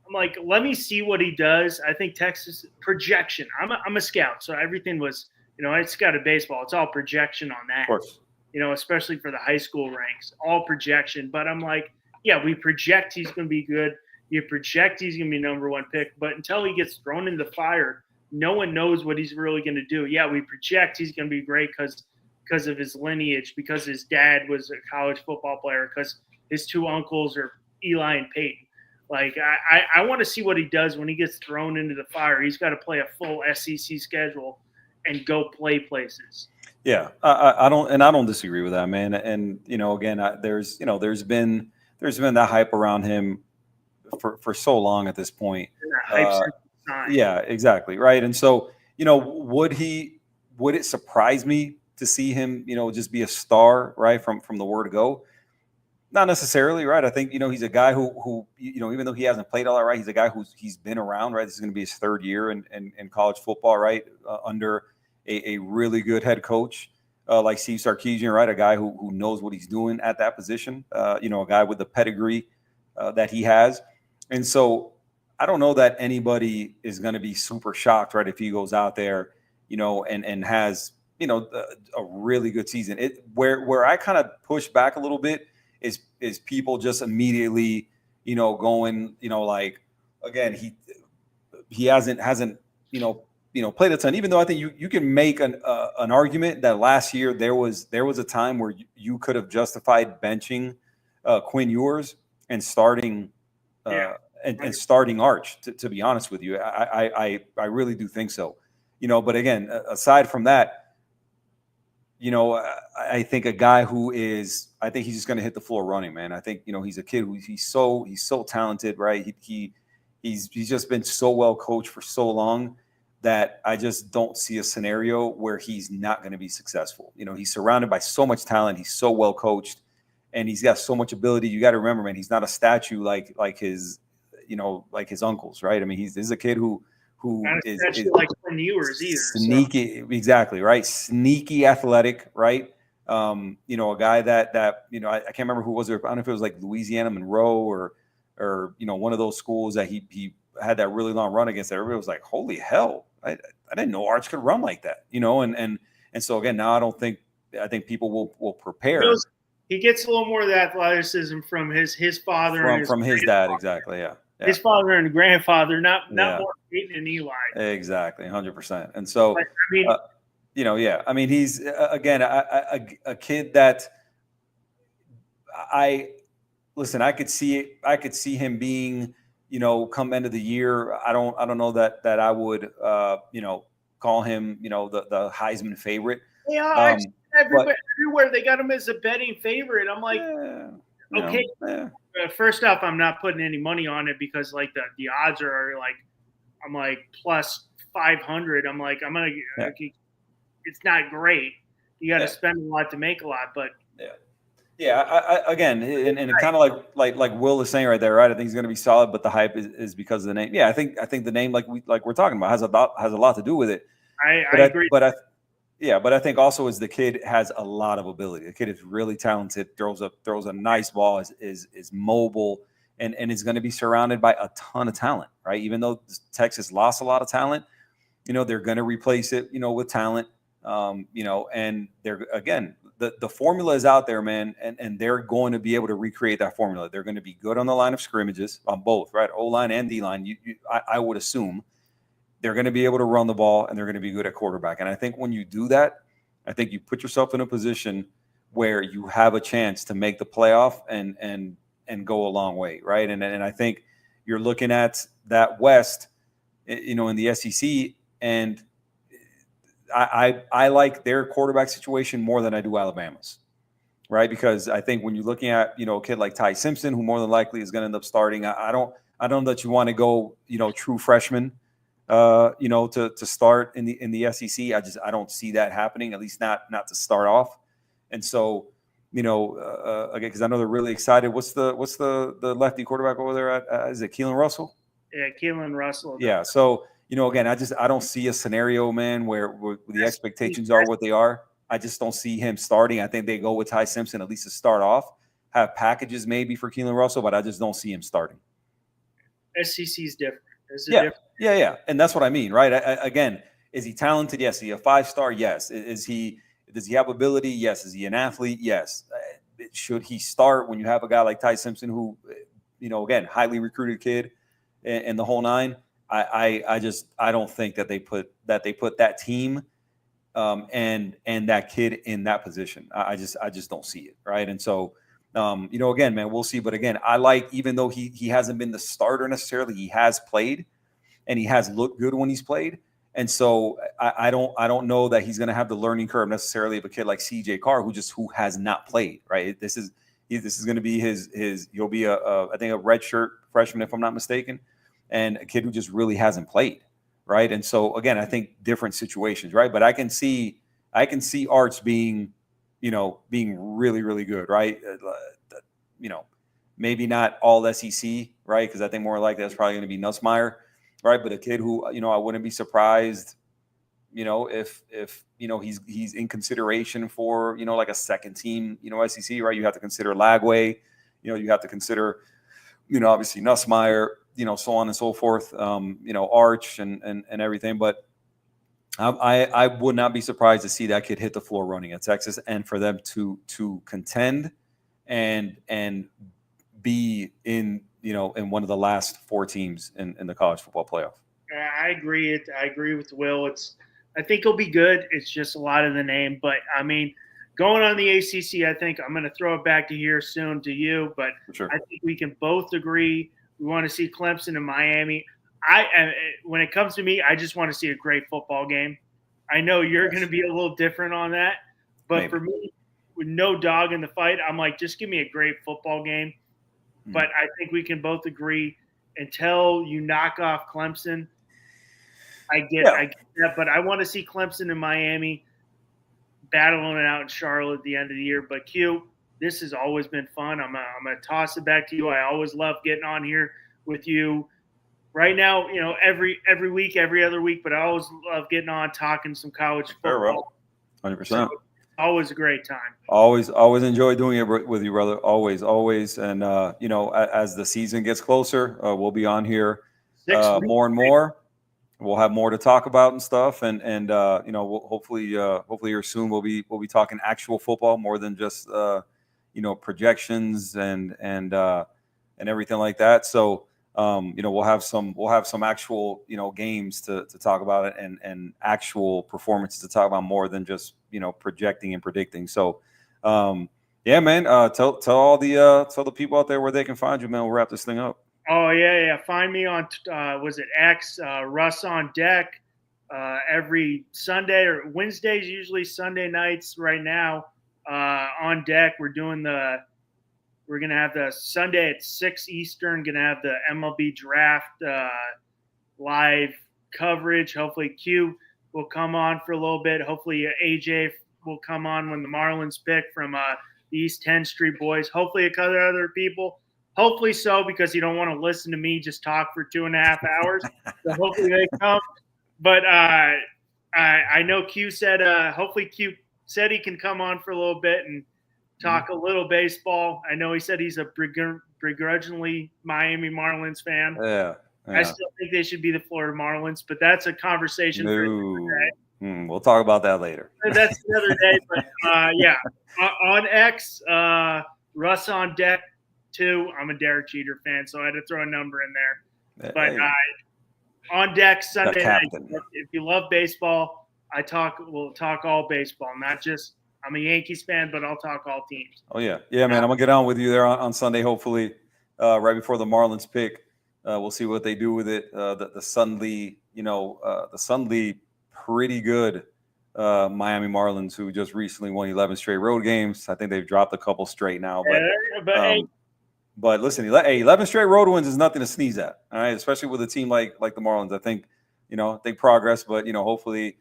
I'm like, let me see what he does. I think Texas projection. I'm a scout, so everything was, I scouted baseball. It's all projection on that. Of course. Especially for the high school ranks, all projection. But I'm like, yeah, we project he's going to be good. You project he's going to be number one pick. But until he gets thrown in the fire, no one knows what he's really going to do. Yeah, we project he's going to be great because of his lineage, because his dad was a college football player, because his two uncles are Eli and Peyton. Like, I want to see what he does when he gets thrown into the fire. He's got to play a full SEC schedule and go play places. Yeah, I don't disagree with that, man. And again, there's been that hype around him for so long at this point. Yeah, exactly, right. And so would it surprise me to see him just be a star, right, from the word go? Not necessarily, right? I think he's a guy who even though he hasn't played all that, right, he's a guy he's been around, right. This is going to be his third year in college football, right, under a really good head coach like Steve Sarkisian, right, a guy who knows what he's doing at that position, a guy with the pedigree that he has. And so I don't know that anybody is going to be super shocked, right, if he goes out there, and has a really good season. Where I kind of push back a little bit is people just immediately, going, like, again, he hasn't played a ton, even though I think you can make an argument that last year there was a time where you could have justified benching Quinn Ewers and starting and starting Arch, to be honest with you. I really do think so. But again, aside from that, I think a guy I think he's just going to hit the floor running, man. I think, he's a kid he's so talented, right? He's just been so well coached for so long that I just don't see a scenario where he's not going to be successful. He's surrounded by so much talent. He's so well coached and he's got so much ability. You got to remember, man, he's not a statue like his uncles, right? I mean, he's a kid who is like Quinn Ewers either. Sneaky, so. Exactly, right? Sneaky athletic, right? A guy that I can't remember who was there. I don't know if it was like Louisiana Monroe or one of those schools that he had that really long run against. That everybody was like, holy hell, I didn't know Arch could run like that, and so again, now I think people will prepare. He gets a little more of the athleticism from his father from his dad, exactly, yeah. His father and grandfather, not more Peyton and Eli. Exactly, 100%. And so, but, I mean, I mean, he's again a kid that I could see him being, come end of the year. I don't know that I would, call him, the Heisman favorite. Yeah, everywhere they got him as a betting favorite. I'm like, okay. First off, I'm not putting any money on it because like the odds are like, I'm like plus 500. I'm like, it's not great. You got to spend a lot to make a lot, but I again, and kind of like Will is saying right there, right? I think he's going to be solid, but the hype is because of the name. Yeah, I think the name, like we're talking about, has a lot to do with it. I agree. But I think also the kid has a lot of ability. The kid is really talented, throws a nice ball, is mobile, and is going to be surrounded by a ton of talent, right? Even though Texas lost a lot of talent, they're going to replace it, with talent, and they're, again, the formula is out there, man, and they're going to be able to recreate that formula. They're going to be good on the line of scrimmages on both, right? O-line and D-line. I would assume. They're going to be able to run the ball, and they're going to be good at quarterback. And I think when you do that, I think you put yourself in a position where you have a chance to make the playoff and go a long way, right? And I think you're looking at that West, in the SEC, and I like their quarterback situation more than I do Alabama's, right? Because I think when you're looking at a kid like Ty Simpson, who more than likely is going to end up starting, I don't know that you want to go true freshman. To start in the SEC. I don't see that happening, at least not to start off. And so, again, because I know they're really excited. What's the lefty quarterback over there at? Is it Keelan Russell? Yeah, Keelan Russell. Yeah. So, again, I don't see a scenario, man, where the expectations are what they are. I just don't see him starting. I think they go with Ty Simpson at least to start off. Have packages maybe for Keelan Russell, but I just don't see him starting. SEC is different. Yeah. And that's what I mean, right? Again, is he talented? Yes. Is he a 5-star? Yes. Does he have ability? Yes. Is he an athlete? Yes. Should he start when you have a guy like Ty Simpson, who, again, highly recruited kid and the whole nine? I don't think that they put that team and that kid in that position. I just don't see it, right? And so, again, man, we'll see. But again, even though he hasn't been the starter necessarily, he has played and he has looked good when he's played. And so I don't know that he's going to have the learning curve necessarily of a kid like CJ Carr who has not played, right? This is going to be he'll be I think a redshirt freshman, if I'm not mistaken, and a kid who just really hasn't played, right? And so again, I think different situations, right? But I can see Arts being really, really good, right? Maybe not all SEC, right? Because I think more likely that's probably going to be Nussmeier, right? But a kid who, I wouldn't be surprised, if he's in consideration for, like a second team, SEC, right? You have to consider Lagway, you have to consider, obviously Nussmeier, so on and so forth, Arch and everything. But I would not be surprised to see that kid hit the floor running at Texas, and for them to contend and be in one of the last 4 teams in the college football playoff. I agree. I agree with Will. I think he'll be good. It's just a lot of the name. But, I mean, going on the ACC, I think I'm going to throw it back to here soon to you. But sure. I think we can both agree we want to see Clemson and Miami. When it comes to me, I just want to see a great football game. I know you're going to be a little different on that. But Maybe. For me, with no dog in the fight, I'm like, just give me a great football game. But I think we can both agree until you knock off Clemson, I get that. But I want to see Clemson and Miami battling it out in Charlotte at the end of the year. But Q, this has always been fun. I'm going to toss it back to you. I always love getting on here with you. Right now, every week, every other week, but I always love getting on talking some college football. 100%. So, always a great time. Always enjoy doing it with you, brother. Always. And, as the season gets closer, we'll be on here more and more. We'll have more to talk about and stuff. And we'll hopefully here soon we'll be talking actual football more than just, projections and everything like that. So, we'll have some actual, games to talk about it and actual performances to talk about more than just, projecting and predicting. So, yeah, man, tell all the people out there where they can find you, man. We'll wrap this thing up. Oh yeah. Find me on, was it X, Russ on Deck, every Sunday or Wednesdays, usually Sunday nights right now, on deck. We're going to have the Sunday at 6 Eastern, going to have the MLB draft live coverage. Hopefully Q will come on for a little bit. Hopefully AJ will come on when the Marlins pick from the East 10th Street Boys. Hopefully a couple other people. Hopefully so, because you don't want to listen to me just talk for 2.5 hours. So hopefully they come. But I know Q said hopefully Q said he can come on for a little bit and talk a little baseball. I know he said he's a begrudgingly Miami Marlins fan. Yeah. I still think they should be the Florida Marlins, but that's a conversation for another day. We'll talk about that later. That's another day. But yeah, on X, Russ on Deck 2. I'm a Derek Jeter fan, so I had to throw a number in there. But on Deck Sunday night, if you love baseball, we'll talk all baseball, not just. I'm a Yankees fan, but I'll talk all teams. Oh yeah, man. I'm gonna get on with you there on Sunday, hopefully, right before the Marlins pick. We'll see what they do with it. The suddenly pretty good Miami Marlins, who just recently won 11 straight road games. I think they've dropped a couple straight now, but listen, 11 straight road wins is nothing to sneeze at. All right, especially with a team like the Marlins. I think they progress, but hopefully.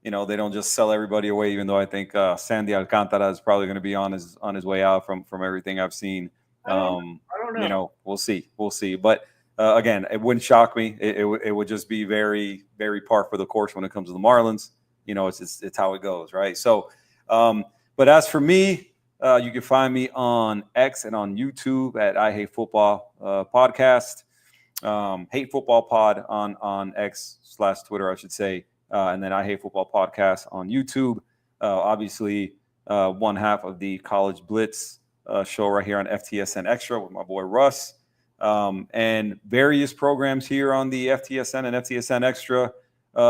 They don't just sell everybody away, even though I think Sandy Alcantara is probably going to be on his way out from everything I've seen. I don't know. We'll see. But again, it wouldn't shock me. It would just be very, very par for the course when it comes to the Marlins. It's how it goes, right? So, but as for me, you can find me on X and on YouTube at I Hate Football Podcast. Hate Football Pod on X/Twitter, I should say. And then I Hate Football Podcast on YouTube. Obviously, one half of the College Blitz show right here on FTSN Extra with my boy Russ. And various programs here on the FTSN and FTSN Extra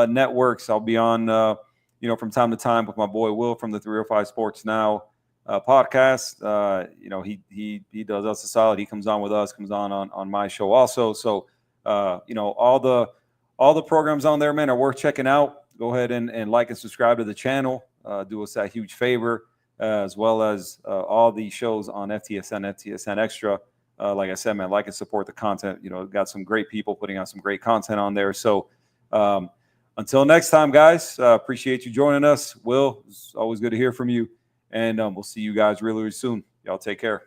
networks. I'll be on, from time to time with my boy Will from the 305 Sports Now podcast. He does us a solid. He comes on with us, comes on my show also. So, all the programs on there, man, are worth checking out. Go ahead and like and subscribe to the channel. Do us that huge favor, as well as all the shows on FTSN, FTSN Extra. Like I said, man, like and support the content. Got some great people putting out some great content on there. So until next time, guys, appreciate you joining us. Will, it's always good to hear from you. And we'll see you guys really, really soon. Y'all take care.